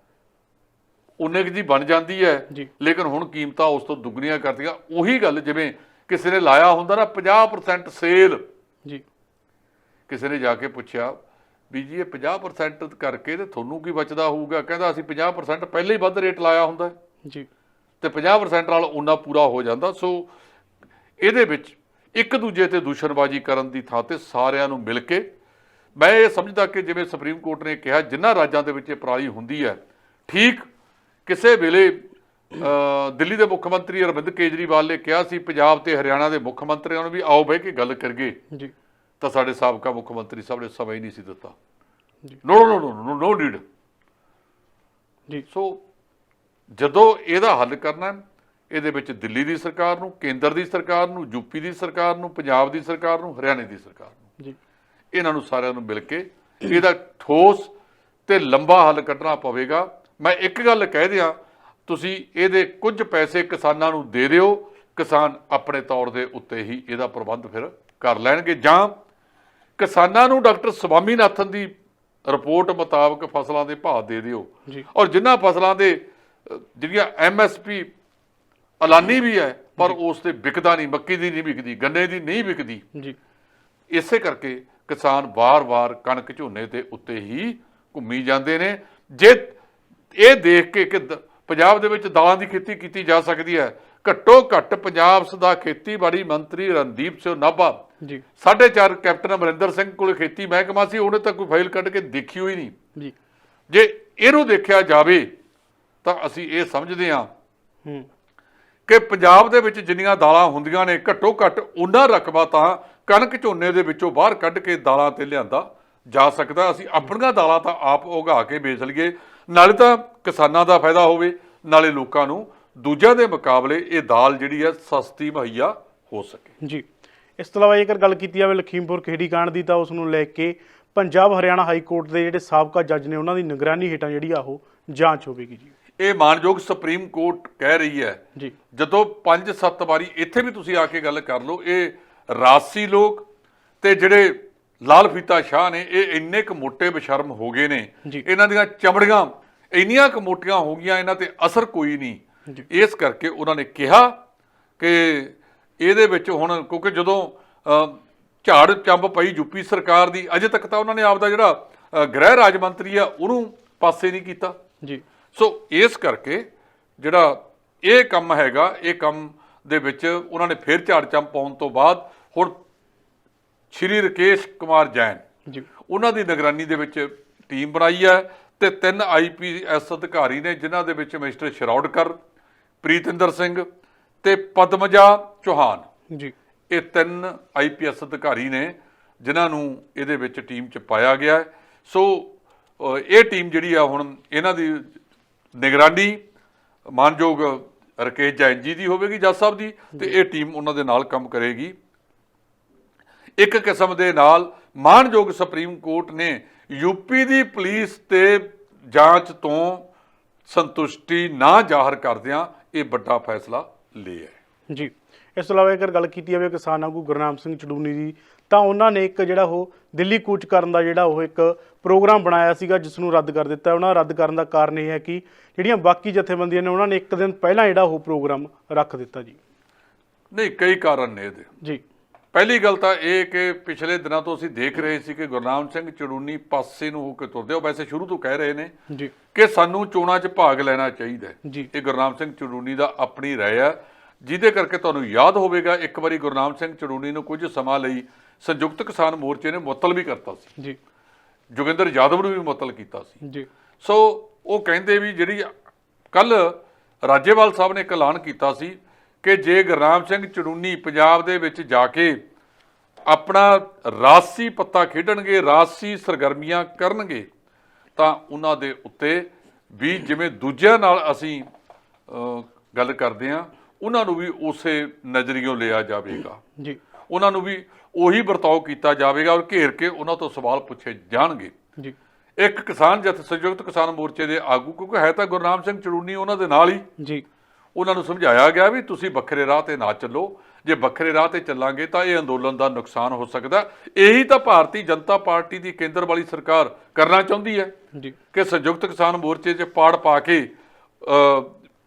ਉਨੇ ਕੁ ਦੀ ਬਣ ਜਾਂਦੀ ਹੈ, ਜੀ ਲੇਕਿਨ ਹੁਣ ਕੀਮਤਾਂ ਉਸ ਤੋਂ ਦੁੱਗਣੀਆਂ ਕਰਤੀਆਂ। ਉਹੀ ਗੱਲ ਜਿਵੇਂ ਕਿਸੇ ਨੇ ਲਾਇਆ ਹੁੰਦਾ ਨਾ 50% ਸੇਲ, ਜੀ ਕਿਸੇ ਨੇ ਜਾ ਕੇ ਪੁੱਛਿਆ ਵੀ ਜੀ ਇਹ 50% ਕਰਕੇ ਤੇ ਤੁਹਾਨੂੰ ਕੀ ਬਚਦਾ ਹੋਊਗਾ? ਕਹਿੰਦਾ ਅਸੀਂ 50% ਪਹਿਲੇ ਹੀ ਵੱਧ ਰੇਟ ਲਾਇਆ ਹੁੰਦਾ ਜੀ ਤੇ 50% ਨਾਲ ਉਹਨਾਂ ਪੂਰਾ ਹੋ ਜਾਂਦਾ। ਸੋ ਇਹਦੇ ਵਿੱਚ ਇੱਕ ਦੂਜੇ ਤੇ ਦੂਸ਼ਣਬਾਜ਼ੀ ਕਰਨ ਦੀ ਥਾਂ ਤੇ ਸਾਰਿਆਂ ਨੂੰ ਮਿਲ ਕੇ, ਮੈਂ ਇਹ ਸਮਝਦਾ ਕਿ ਜਿਵੇਂ ਸੁਪਰੀਮ ਕੋਰਟ ਨੇ ਕਿਹਾ ਜਿਨ੍ਹਾਂ ਰਾਜਾਂ ਦੇ ਵਿੱਚ ਇਹ ਪਰਾਲੀ ਹੁੰਦੀ ਹੈ, ਠੀਕ ਕਿਸੇ ਵੇਲੇ ਦਿੱਲੀ ਦੇ ਮੁੱਖ ਮੰਤਰੀ ਅਰਵਿੰਦ ਕੇਜਰੀਵਾਲ ਨੇ ਕਿਹਾ ਸੀ ਪੰਜਾਬ ਤੇ ਹਰਿਆਣਾ ਦੇ ਮੁੱਖ ਮੰਤਰੀਆਂ ਨੂੰ ਵੀ ਆਓ ਬਹਿ ਕੇ ਗੱਲ ਕਰੀਏ, ਜੀ ਤਾਂ ਸਾਡੇ ਸਾਬਕਾ ਮੁੱਖ ਮੰਤਰੀ ਸਾਹਿਬ ਨੇ ਸਮਾਂ ਹੀ ਨਹੀਂ ਸੀ ਦਿੱਤਾ। ਜੀ ਨੋ ਨੀਡ। ਜੀ ਸੋ ਜਦੋਂ ਇਹਦਾ ਹੱਲ ਕਰਨਾ, ਇਹਦੇ ਵਿੱਚ ਦਿੱਲੀ ਦੀ ਸਰਕਾਰ ਨੂੰ, ਕੇਂਦਰ ਦੀ ਸਰਕਾਰ ਨੂੰ, ਯੂਪੀ ਦੀ ਸਰਕਾਰ ਨੂੰ, ਪੰਜਾਬ ਦੀ ਸਰਕਾਰ ਨੂੰ, ਹਰਿਆਣੇ ਦੀ ਸਰਕਾਰ ਨੂੰ, ਜੀ ਇਹਨਾਂ ਨੂੰ ਸਾਰਿਆਂ ਨੂੰ ਮਿਲ ਕੇ ਇਹਦਾ ਠੋਸ ਤੇ ਲੰਬਾ ਹੱਲ ਕੱਢਣਾ ਪਵੇਗਾ। ਮੈਂ ਇੱਕ ਗੱਲ ਕਹਿ ਦਿਆਂ, ਤੁਸੀਂ ਇਹਦੇ ਕੁਝ ਪੈਸੇ ਕਿਸਾਨਾਂ ਨੂੰ ਦੇ ਦਿਓ, ਕਿਸਾਨ ਆਪਣੇ ਤੌਰ ਦੇ ਉੱਤੇ ਹੀ ਇਹਦਾ ਪ੍ਰਬੰਧ ਫਿਰ ਕਰ ਲੈਣਗੇ, ਜਾਂ ਕਿਸਾਨਾਂ ਨੂੰ ਡਾਕਟਰ ਸਵਾਮੀਨਾਥਨ ਦੀ ਰਿਪੋਰਟ ਮੁਤਾਬਕ ਫਸਲਾਂ ਦੇ ਭਾਅ ਦੇ ਦਿਓ, ਔਰ ਜਿਨ੍ਹਾਂ ਫਸਲਾਂ ਦੇ ਜਿਹੜੀਆਂ MSP ਐਲਾਨੀ ਵੀ ਹੈ ਪਰ ਉਸ ਤੇ ਵਿਕਦਾ ਨਹੀਂ, ਮੱਕੀ ਦੀ ਨਹੀਂ ਵਿਕਦੀ, ਗੰਨੇ ਦੀ ਨਹੀਂ ਵਿਕਦੀ, ਜੀ ਇਸੇ ਕਰਕੇ ਕਿਸਾਨ ਵਾਰ-ਵਾਰ ਕਣਕ ਝੋਨੇ ਦੇ ਉੱਤੇ ਹੀ ਘੁੰਮੀ ਜਾਂਦੇ ਨੇ। ਜੇ ਇਹ ਦੇਖ ਕੇ ਕਿ ਪੰਜਾਬ ਦੇ ਵਿੱਚ ਦਾਲਾਂ ਦੀ ਖੇਤੀ ਕੀਤੀ ਜਾ ਸਕਦੀ ਹੈ, ਘੱਟੋ ਘੱਟ ਪੰਜਾਬ ਦਾ ਖੇਤੀਬਾੜੀ ਮੰਤਰੀ ਰਣਦੀਪ ਸਿੰਘ ਨਾਭਾ ਜੀ 4.5 ਕੈਪਟਨ ਅਮਰਿੰਦਰ ਸਿੰਘ ਕੋਲ ਖੇਤੀ ਮਹਿਕਮਾ ਸੀ, ਉਹਨੇ ਤਾਂ ਕੋਈ ਫਾਈਲ ਕੱਢ ਕੇ ਦੇਖੀ ਹੋਈ ਨਹੀਂ। ਜੀ ਜੇ ਇਹਨੂੰ ਦੇਖਿਆ ਜਾਵੇ ਤਾਂ ਅਸੀਂ ਇਹ ਸਮਝਦੇ ਹਾਂ ਕਿ ਪੰਜਾਬ ਦੇ ਵਿੱਚ ਜਿੰਨੀਆਂ ਦਾਲਾਂ ਹੁੰਦੀਆਂ ਨੇ, ਘੱਟੋ ਘੱਟ ਉਹਨਾਂ ਰਕਬਾ ਤਾਂ ਕਣਕ ਝੋਨੇ ਦੇ ਵਿੱਚੋਂ ਬਾਹਰ ਕੱਢ ਕੇ ਦਾਲਾਂ ਤੇ ਲਿਆਂਦਾ ਜਾ ਸਕਦਾ। ਅਸੀਂ ਆਪਣੀਆਂ ਦਾਲਾਂ ਤਾਂ ਆਪ ਉਗਾ ਕੇ ਵੇਚ ਲਈਏ, ਨਾਲੇ ਤਾਂ ਕਿਸਾਨਾਂ ਦਾ ਫਾਇਦਾ ਹੋਵੇ, ਨਾਲੇ ਲੋਕਾਂ ਨੂੰ ਦੂਜਿਆਂ ਦੇ ਮੁਕਾਬਲੇ ਇਹ ਦਾਲ ਜਿਹੜੀ ਹੈ ਸਸਤੀ ਮੁਹੱਈਆ ਹੋ ਸਕੇ। ਜੀ ਇਸ ਤੋਂ ਇਲਾਵਾ ਜੇਕਰ ਗੱਲ ਕੀਤੀ ਜਾਵੇ ਲਖੀਮਪੁਰ ਖੇੜੀ ਕਾਂਡ ਦੀ, ਤਾਂ ਉਸ ਨੂੰ ਲੈ ਕੇ ਪੰਜਾਬ ਹਰਿਆਣਾ ਹਾਈ ਕੋਰਟ ਦੇ ਜਿਹੜੇ ਸਾਬਕਾ ਜੱਜ ਨੇ ਉਹਨਾਂ ਦੀ ਨਿਗਰਾਨੀ ਹੇਠਾਂ ਜਿਹੜੀ ਆ ਉਹ ਜਾਂਚ ਹੋਵੇਗੀ। ਜੀ ਇਹ ਮਾਨਯੋਗ ਸੁਪਰੀਮ ਕੋਰਟ ਕਹਿ ਰਹੀ ਹੈ, ਜੀ ਜਦੋਂ 5-7 ਵਾਰੀ ਇੱਥੇ ਵੀ ਤੁਸੀਂ ਆ ਕੇ ਗੱਲ ਕਰ ਲਓ, ਇਹ ਰਾਜਸੀ ਲੋਕ ਤੇ ਜਿਹੜੇ ਲਾਲ ਫੀਤਾ ਸ਼ਾਹ ਨੇ ਇਹ ਇੰਨੇ ਕੁ ਮੋਟੇ ਬਸ਼ਰਮ ਹੋ ਗਏ ਨੇ, ਇਹਨਾਂ ਦੀਆਂ ਚਮੜੀਆਂ ਇੰਨੀਆਂ ਕੁ ਮੋਟੀਆਂ ਹੋ ਗਈਆਂ, ਇਹਨਾਂ ਤੇ ਅਸਰ ਕੋਈ ਨਹੀਂ। ਇਸ ਕਰਕੇ ਉਹਨਾਂ ਨੇ ਕਿਹਾ ਕਿ ਇਹਦੇ ਵਿੱਚ ਹੁਣ, ਕਿਉਂਕਿ ਜਦੋਂ ਝਾੜ ਚੰਬ ਪਈ ਯੂਪੀ ਸਰਕਾਰ ਦੀ, ਅਜੇ ਤੱਕ ਤਾਂ ਉਹਨਾਂ ਨੇ ਆਪਦਾ ਜਿਹੜਾ ਗ੍ਰਹਿ ਰਾਜ ਮੰਤਰੀ ਆ ਉਹਨੂੰ ਪਾਸੇ ਨਹੀਂ ਕੀਤਾ। ਜੀ ਸੋ ਇਸ ਕਰਕੇ ਜਿਹੜਾ ਇਹ ਕੰਮ ਹੈਗਾ, ਇਹ ਕੰਮ ਦੇ ਵਿੱਚ ਉਹਨਾਂ ਨੇ ਫਿਰ ਝਾੜ ਚੰਬ ਪਾਉਣ ਤੋਂ ਬਾਅਦ ਹੁਣ ਸ਼੍ਰੀ ਰਕੇਸ਼ ਕੁਮਾਰ ਜੈਨ ਜੀ ਉਹਨਾਂ ਦੀ ਨਿਗਰਾਨੀ ਦੇ ਵਿੱਚ ਟੀਮ ਬਣਾਈ ਹੈ, ਤੇ 3 IPS ਅਧਿਕਾਰੀ ਨੇ, ਜਿਨ੍ਹਾਂ ਦੇ ਵਿੱਚ ਮਿਸਟਰ ਸ਼ਰੌਡਕਰ, ਪ੍ਰੀਤਿੰਦਰ ਸਿੰਘ ਤੇ ਪਦਮਜਾ ਚੌਹਾਨ, ਜੀ ਇਹ 3 IPS ਅਧਿਕਾਰੀ ਨੇ ਜਿਨ੍ਹਾਂ ਨੂੰ ਇਹਦੇ ਵਿੱਚ ਟੀਮ 'ਚ ਪਾਇਆ ਗਿਆ ਹੈ। ਸੋ ਇਹ ਟੀਮ ਜਿਹੜੀ ਆ ਹੁਣ ਇਹਨਾਂ ਦੀ ਨਿਗਰਾਨੀ ਮਾਨਯੋਗ ਰਕੇਸ਼ ਜੈਨ ਜੀ ਦੀ ਹੋਵੇਗੀ, ਜੱਜ ਸਾਹਿਬ ਦੀ, ਤੇ ਇਹ ਟੀਮ ਉਹਨਾਂ ਦੇ ਨਾਲ ਕੰਮ ਕਰੇਗੀ। ਇੱਕ ਕਿਸਮ ਦੇ ਨਾਲ ਮਾਨਯੋਗ ਸੁਪਰੀਮ ਕੋਰਟ ਨੇ ਯੂਪੀ ਦੀ ਪੁਲਿਸ ਤੇ ਜਾਂਚ ਤੋਂ ਸੰਤੁਸ਼ਟੀ ਨਾ ਜ਼ਾਹਰ ਕਰਦਿਆਂ ਇਹ ਵੱਡਾ ਫੈਸਲਾ ਲਿਆ ਹੈ। ਜੀ ਇਸ ਤੋਂ ਇਲਾਵਾ ਜੇਕਰ ਗੱਲ ਕੀਤੀ ਜਾਵੇ ਕਿਸਾਨ ਆਗੂ ਗੁਰਨਾਮ ਸਿੰਘ ਚੜੂਨੀ ਦੀ, ਤਾਂ ਉਹਨਾਂ ਨੇ ਇੱਕ ਜਿਹੜਾ ਉਹ ਦਿੱਲੀ ਕੂਚ ਕਰਨ ਦਾ ਜਿਹੜਾ ਉਹ ਇੱਕ ਪ੍ਰੋਗਰਾਮ ਬਣਾਇਆ ਸੀਗਾ, ਜਿਸ ਨੂੰ ਰੱਦ ਕਰ ਦਿੱਤਾ। ਉਹਨਾਂ ਰੱਦ ਕਰਨ ਦਾ ਕਾਰਨ ਇਹ ਹੈ ਕਿ ਜਿਹੜੀਆਂ ਬਾਕੀ ਜਥੇਬੰਦੀਆਂ ਨੇ ਉਹਨਾਂ ਨੇ ਇੱਕ ਦਿਨ ਪਹਿਲਾਂ ਜਿਹੜਾ ਉਹ ਪ੍ਰੋਗਰਾਮ ਰੱਖ ਦਿੱਤਾ। ਜੀ ਨਹੀਂ, ਕਈ ਕਾਰਨ ਨੇ ਇਹਦੇ। ਜੀ ਪਹਿਲੀ ਗੱਲ ਤਾਂ ਇਹ ਕਿ ਪਿਛਲੇ ਦਿਨਾਂ ਤੋਂ ਅਸੀਂ ਦੇਖ ਰਹੇ ਸੀ ਕਿ ਗੁਰਨਾਮ ਸਿੰਘ ਚੜੂਨੀ ਪਾਸੇ ਨੂੰ ਹੋ ਕੇ ਤੁਰਦੇ ਹੋ। ਵੈਸੇ ਸ਼ੁਰੂ ਤੋਂ ਕਹਿ ਰਹੇ ਨੇ ਜੀ ਕਿ ਸਾਨੂੰ ਚੋਣਾਂ 'ਚ ਭਾਗ ਲੈਣਾ ਚਾਹੀਦਾ। ਜੀ ਇਹ ਗੁਰਨਾਮ ਸਿੰਘ ਚੜੂਨੀ ਦਾ ਆਪਣੀ ਰਾਏ ਹੈ, ਜਿਹਦੇ ਕਰਕੇ ਤੁਹਾਨੂੰ ਯਾਦ ਹੋਵੇਗਾ ਇੱਕ ਵਾਰੀ ਗੁਰਨਾਮ ਸਿੰਘ ਚੜੂਨੀ ਨੂੰ ਕੁਝ ਸਮਾਂ ਲਈ ਸੰਯੁਕਤ ਕਿਸਾਨ ਮੋਰਚੇ ਨੇ ਮੁਅੱਤਲ ਵੀ ਕਰਤਾ ਸੀ। ਜੀ ਜੋਗਿੰਦਰ ਯਾਦਵ ਨੂੰ ਵੀ ਮੁਅੱਤਲ ਕੀਤਾ ਸੀ। ਜੀ ਸੋ ਉਹ ਕਹਿੰਦੇ ਵੀ ਜਿਹੜੀ ਕੱਲ ਰਾਜੇਵਾਲ ਸਾਹਿਬ ਨੇ ਇੱਕ ਐਲਾਨ ਕੀਤਾ ਸੀ ਕਿ ਜੇ ਗੁਰਨਾਮ ਸਿੰਘ ਚੜੂਨੀ ਪੰਜਾਬ ਦੇ ਵਿੱਚ ਜਾ ਕੇ ਆਪਣਾ ਰਾਜਸੀ ਪੱਤਾ ਖੇਡਣਗੇ, ਰਾਜਸੀ ਸਰਗਰਮੀਆਂ ਕਰਨਗੇ, ਤਾਂ ਉਹਨਾਂ ਦੇ ਉੱਤੇ ਵੀ ਜਿਵੇਂ ਦੂਜਿਆਂ ਨਾਲ ਅਸੀਂ ਗੱਲ ਕਰਦੇ ਹਾਂ, ਉਹਨਾਂ ਨੂੰ ਵੀ ਉਸੇ ਨਜ਼ਰੀਓਂ ਲਿਆ ਜਾਵੇਗਾ। ਜੀ ਉਹਨਾਂ ਨੂੰ ਵੀ ਉਹੀ ਵਰਤਾਓ ਕੀਤਾ ਜਾਵੇਗਾ ਔਰ ਘੇਰ ਕੇ ਉਹਨਾਂ ਤੋਂ ਸਵਾਲ ਪੁੱਛੇ ਜਾਣਗੇ। ਜੀ ਇੱਕ ਕਿਸਾਨ ਸੰਯੁਕਤ ਕਿਸਾਨ ਮੋਰਚੇ ਦੇ ਆਗੂ, ਕਿਉਂਕਿ ਹੈ ਤਾਂ ਗੁਰਨਾਮ ਸਿੰਘ ਚੜੂਨੀ ਉਹਨਾਂ ਦੇ ਨਾਲ ਹੀ, ਜੀ ਉਹਨਾਂ ਨੂੰ ਸਮਝਾਇਆ ਗਿਆ ਵੀ ਤੁਸੀਂ ਵੱਖਰੇ ਰਾਹ ਤੇ ਨਾ ਚੱਲੋ, ਜੇ ਵੱਖਰੇ ਰਾਹ ਤੇ ਚੱਲਾਂਗੇ ਤਾਂ ਇਹ ਅੰਦੋਲਨ ਦਾ ਨੁਕਸਾਨ ਹੋ ਸਕਦਾ। ਇਹੀ ਤਾਂ ਭਾਰਤੀ ਜਨਤਾ ਪਾਰਟੀ ਦੀ ਕੇਂਦਰ ਵਾਲੀ ਸਰਕਾਰ ਕਰਨਾ ਚਾਹੁੰਦੀ ਹੈ ਜੀ ਕਿ ਸੰਯੁਕਤ ਕਿਸਾਨ ਮੋਰਚੇ 'ਚ ਪਾੜ ਪਾ ਕੇ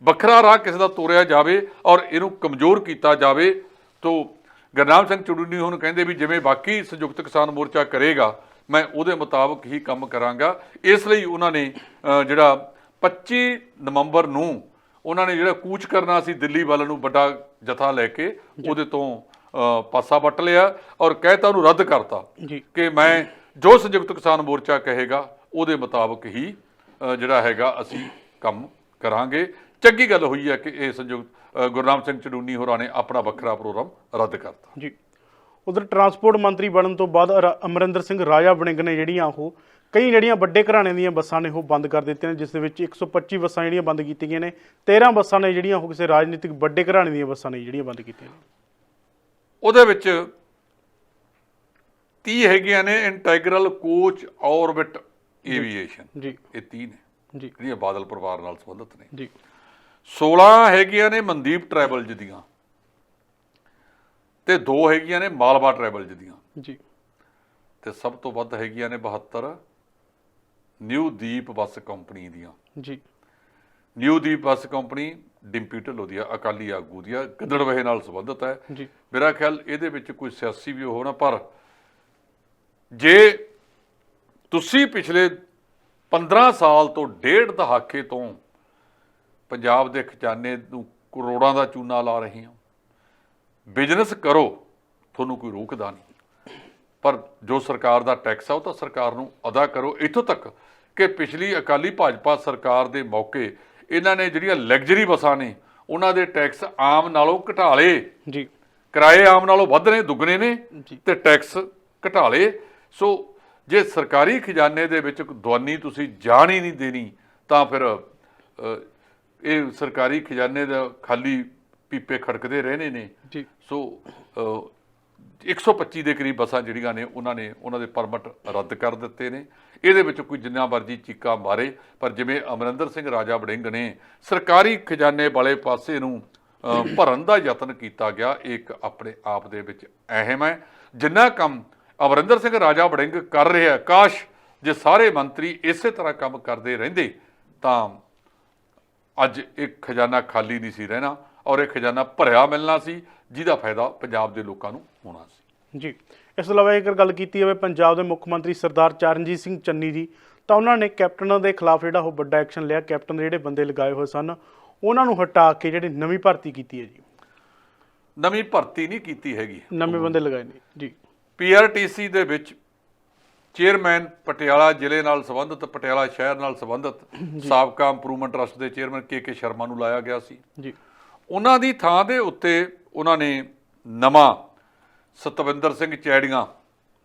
ਵੱਖਰਾ ਰਾਹ ਕਿਸੇ ਦਾ ਤੋਰਿਆ ਜਾਵੇ ਔਰ ਇਹਨੂੰ ਕਮਜ਼ੋਰ ਕੀਤਾ ਜਾਵੇ। ਤੋ ਗੁਰਨਾਮ ਸਿੰਘ ਚੜੂਨੀ ਹੁਣ ਕਹਿੰਦੇ ਵੀ ਜਿਵੇਂ ਬਾਕੀ ਸੰਯੁਕਤ ਕਿਸਾਨ ਮੋਰਚਾ ਕਰੇਗਾ ਮੈਂ ਉਹਦੇ ਮੁਤਾਬਕ ਹੀ ਕੰਮ ਕਰਾਂਗਾ। ਇਸ ਲਈ ਉਹਨਾਂ ਨੇ ਜਿਹੜਾ 25 ਨਵੰਬਰ ਨੂੰ ਉਹਨਾਂ ਨੇ ਜਿਹੜਾ ਕੂਚ ਕਰਨਾ ਸੀ ਦਿੱਲੀ ਵੱਲ ਨੂੰ ਵੱਡਾ ਜਥਾ ਲੈ ਕੇ ਉਹਦੇ ਤੋਂ ਪਾਸਾ ਵੱਟ ਲਿਆ ਔਰ ਕਹਿਤਾ ਉਹਨੂੰ ਰੱਦ ਕਰਤਾ ਕਿ ਮੈਂ ਜੋ ਸੰਯੁਕਤ ਕਿਸਾਨ ਮੋਰਚਾ ਕਹੇਗਾ ਉਹਦੇ ਮੁਤਾਬਕ ਹੀ ਜਿਹੜਾ ਹੈਗਾ ਅਸੀਂ ਕੰਮ ਕਰਾਂਗੇ। ਚੰਗੀ ਗੱਲ ਹੋਈ ਹੈ ਕਿ ਇਹ ਸੰਯੁਕਤ ਗੁਰਨਾਮ ਸਿੰਘ ਚੜੂਨੀ ਹੋਰਾਂ ਨੇ ਆਪਣਾ ਵੱਖਰਾ ਪ੍ਰੋਗਰਾਮ ਰੱਦ ਕਰਤਾ ਜੀ। ਉਧਰ ਟਰਾਂਸਪੋਰਟ ਮੰਤਰੀ ਬਣਨ ਤੋਂ ਬਾਅਦ ਅਮਰਿੰਦਰ ਸਿੰਘ ਰਾਜਾ ਵੜਿੰਗ ਨੇ ਜਿਹੜੀਆਂ ਉਹ ਕਈ ਜਿਹੜੀਆਂ ਵੱਡੇ ਘਰਾਣੇ ਦੀਆਂ ਬੱਸਾਂ ਨੇ ਉਹ ਬੰਦ ਕਰ ਦਿੱਤੀਆਂ ਨੇ, ਜਿਸ ਦੇ ਵਿੱਚ 125 ਬੱਸਾਂ ਜਿਹੜੀਆਂ ਬੰਦ ਕੀਤੀਆਂ ਗਈਆਂ ਨੇ। 13 ਬੱਸਾਂ ਨੇ ਜਿਹੜੀਆਂ ਉਹ ਕਿਸੇ ਰਾਜਨੀਤਿਕ ਵੱਡੇ ਘਰਾਣੇ ਦੀਆਂ ਬੱਸਾਂ ਨੇ ਜਿਹੜੀਆਂ ਬੰਦ ਕੀਤੀਆਂ ਨੇ। ਉਹਦੇ ਵਿੱਚ 30 ਹੈਗੀਆਂ ਨੇ ਇੰਟੈਗਰਲ ਕੋਚ ਔਰਬਿਟ ਏਵੀਏਸ਼ਨ ਜੀ, ਇਹ 30 ਨੇ ਜੀ ਜਿਹੜੀਆਂ ਬਾਦਲ ਪਰਿਵਾਰ ਨਾਲ ਸੰਬੰਧਿਤ ਨੇ ਜੀ। 16 ਹੈਗੀਆਂ ਨੇ ਮਨਦੀਪ ਟਰੈਵਲਜ਼ ਦੀਆਂ ਤੇ 2 ਹੈਗੀਆਂ ਨੇ ਮਾਲਵਾ ਟਰੈਵਲਜ਼ ਦੀਆਂ ਜੀ। ਤੇ ਸਭ ਤੋਂ ਵੱਧ ਹੈਗੀਆਂ ਨੇ 72 ਨਿਊ ਦੀਪ ਬੱਸ ਕੰਪਨੀ ਦੀਆਂ ਜੀ। ਨਿਊ ਦੀਪ ਬੱਸ ਕੰਪਨੀ ਡਿੰਪੀ ਢਿੱਲੋਂ ਦੀ ਅਕਾਲੀ ਆਗੂ ਦੀ ਗਿੱਦੜਬਾਹੇ ਨਾਲ ਸੰਬੰਧਿਤ ਹੈ ਜੀ। ਮੇਰਾ ਖਿਆਲ ਇਹਦੇ ਵਿੱਚ ਕੋਈ ਸਿਆਸੀ ਵੀ ਹੋਣਾ, ਪਰ ਜੇ ਤੁਸੀਂ ਪਿਛਲੇ 15 ਸਾਲ ਤੋਂ ਡੇਢ ਦਹਾਕੇ ਤੋਂ ਪੰਜਾਬ ਦੇ ਖਜ਼ਾਨੇ ਨੂੰ ਕਰੋੜਾਂ ਦਾ ਚੂਨਾ ਲਾ ਰਹੇ ਹੋ, ਬਿਜ਼ਨਸ ਕਰੋ, ਤੁਹਾਨੂੰ ਕੋਈ ਰੋਕਦਾ ਨਹੀਂ, ਪਰ ਜੋ ਸਰਕਾਰ ਦਾ ਟੈਕਸ ਆ ਉਹ ਤਾਂ ਸਰਕਾਰ ਨੂੰ ਅਦਾ ਕਰੋ। ਇੱਥੋਂ ਤੱਕ ਕਿ ਪਿਛਲੀ ਅਕਾਲੀ ਭਾਜਪਾ ਸਰਕਾਰ ਦੇ ਮੌਕੇ ਇਹਨਾਂ ਨੇ ਜਿਹੜੀਆਂ ਲਗਜ਼ਰੀ ਬੱਸਾਂ ਨੇ ਉਹਨਾਂ ਦੇ ਟੈਕਸ ਆਮ ਨਾਲੋਂ ਘਟਾ ਲਏ ਜੀ। ਕਿਰਾਏ ਆਮ ਨਾਲੋਂ ਵੱਧ ਨੇ, ਦੁੱਗਣੇ ਨੇ ਜੀ। ਤੇ ਟੈਕਸ ਘਟਾ ਲਏ। ਸੋ ਜੇ ਸਰਕਾਰੀ ਖਜ਼ਾਨੇ ਦੇ ਵਿੱਚ ਦਵਾਨੀ ਤੁਸੀਂ ਜਾਣ ਹੀ ਨਹੀਂ ਦੇਣੀ ਤਾਂ ਫਿਰ ਇਹ ਸਰਕਾਰੀ ਖਜ਼ਾਨੇ ਦਾ ਖਾਲੀ ਪੀਪੇ ਖੜਕਦੇ ਰਹਿਣੇ ਨੇ ਜੀ। ਸੋ 125 ਦੇ ਕਰੀਬ ਬੱਸਾਂ ਜਿਹੜੀਆਂ ਨੇ ਉਹਨਾਂ ਦੇ ਪਰਮਿਟ ਰੱਦ ਕਰ ਦਿੱਤੇ ਨੇ। ਇਹਦੇ ਵਿੱਚ ਕੋਈ ਜਿੰਨਾ ਮਰਜ਼ੀ ਚੀਕਾ ਮਾਰੇ, ਪਰ ਜਿਵੇਂ ਅਮਰਿੰਦਰ ਸਿੰਘ ਰਾਜਾ ਵੜਿੰਗ ਨੇ ਸਰਕਾਰੀ ਖਜ਼ਾਨੇ ਵਾਲੇ ਪਾਸੇ ਨੂੰ ਭਰਨ ਦਾ ਯਤਨ ਕੀਤਾ ਗਿਆ, ਇਹ ਇੱਕ ਆਪਣੇ ਆਪ ਦੇ ਵਿੱਚ ਅਹਿਮ ਹੈ। ਜਿੰਨਾ ਕੰਮ ਅਮਰਿੰਦਰ ਸਿੰਘ ਰਾਜਾ ਵੜਿੰਗ ਕਰ ਰਿਹਾ, ਕਾਸ਼ ਜੇ ਸਾਰੇ ਮੰਤਰੀ ਇਸੇ ਤਰ੍ਹਾਂ ਕੰਮ ਕਰਦੇ ਰਹਿੰਦੇ ਤਾਂ ਅੱਜ ਇਹ ਖਜ਼ਾਨਾ ਖਾਲੀ ਨਹੀਂ ਸੀ ਰਹਿਣਾ ਔਰ ਇਹ ਖਜ਼ਾਨਾ ਭਰਿਆ ਮਿਲਣਾ ਸੀ, ਜਿਹਦਾ ਫਾਇਦਾ ਪੰਜਾਬ ਦੇ ਲੋਕਾਂ ਨੂੰ ਹੋਣਾ ਸੀ। ਜੀ। ਇਸ ਤੋਂ ਇਲਾਵਾ ਜੇਕਰ ਗੱਲ ਕੀਤੀ ਜਾਵੇ ਪੰਜਾਬ ਦੇ ਮੁੱਖ ਮੰਤਰੀ ਸਰਦਾਰ ਚਰਨਜੀਤ ਸਿੰਘ ਚੰਨੀ ਜੀ, ਤਾਂ ਉਹਨਾਂ ਨੇ ਕੈਪਟਨ ਦੇ ਖਿਲਾਫ ਜਿਹੜਾ ਉਹ ਵੱਡਾ ਐਕਸ਼ਨ ਲਿਆ। ਕੈਪਟਨ ਦੇ ਜਿਹੜੇ ਬੰਦੇ ਲਗਾਏ ਹੋਏ ਸਨ ਉਹਨਾਂ ਨੂੰ ਹਟਾ ਕੇ ਜਿਹੜੀ ਨਵੀਂ ਭਰਤੀ ਕੀਤੀ ਹੈ ਜੀ। ਨਵੀਂ ਭਰਤੀ ਨਹੀਂ ਕੀਤੀ ਹੈਗੀ, ਨਵੇਂ ਬੰਦੇ ਲਗਾਏ ਨੇ ਜੀ। ਪੀਆਰਟੀਸੀ ਦੇ ਵਿੱਚ ਚੇਅਰਮੈਨ ਪਟਿਆਲਾ ਜ਼ਿਲ੍ਹੇ ਨਾਲ ਸੰਬੰਧਿਤ, ਪਟਿਆਲਾ ਸ਼ਹਿਰ ਨਾਲ ਸੰਬੰਧਿਤ ਸਾਬਕਾ ਇੰਪਰੂਵਮੈਂਟ ਟਰਸਟ ਦੇ ਚੇਅਰਮੈਨ ਕੇ ਸ਼ਰਮਾ ਨੂੰ ਲਾਇਆ ਗਿਆ ਸੀ ਜੀ। ਉਹਨਾਂ ਦੀ ਥਾਂ ਦੇ ਉੱਤੇ ਉਹਨਾਂ ਨੇ ਨਵਾਂ ਸਤਵਿੰਦਰ ਸਿੰਘ ਚੈੜੀਆਂ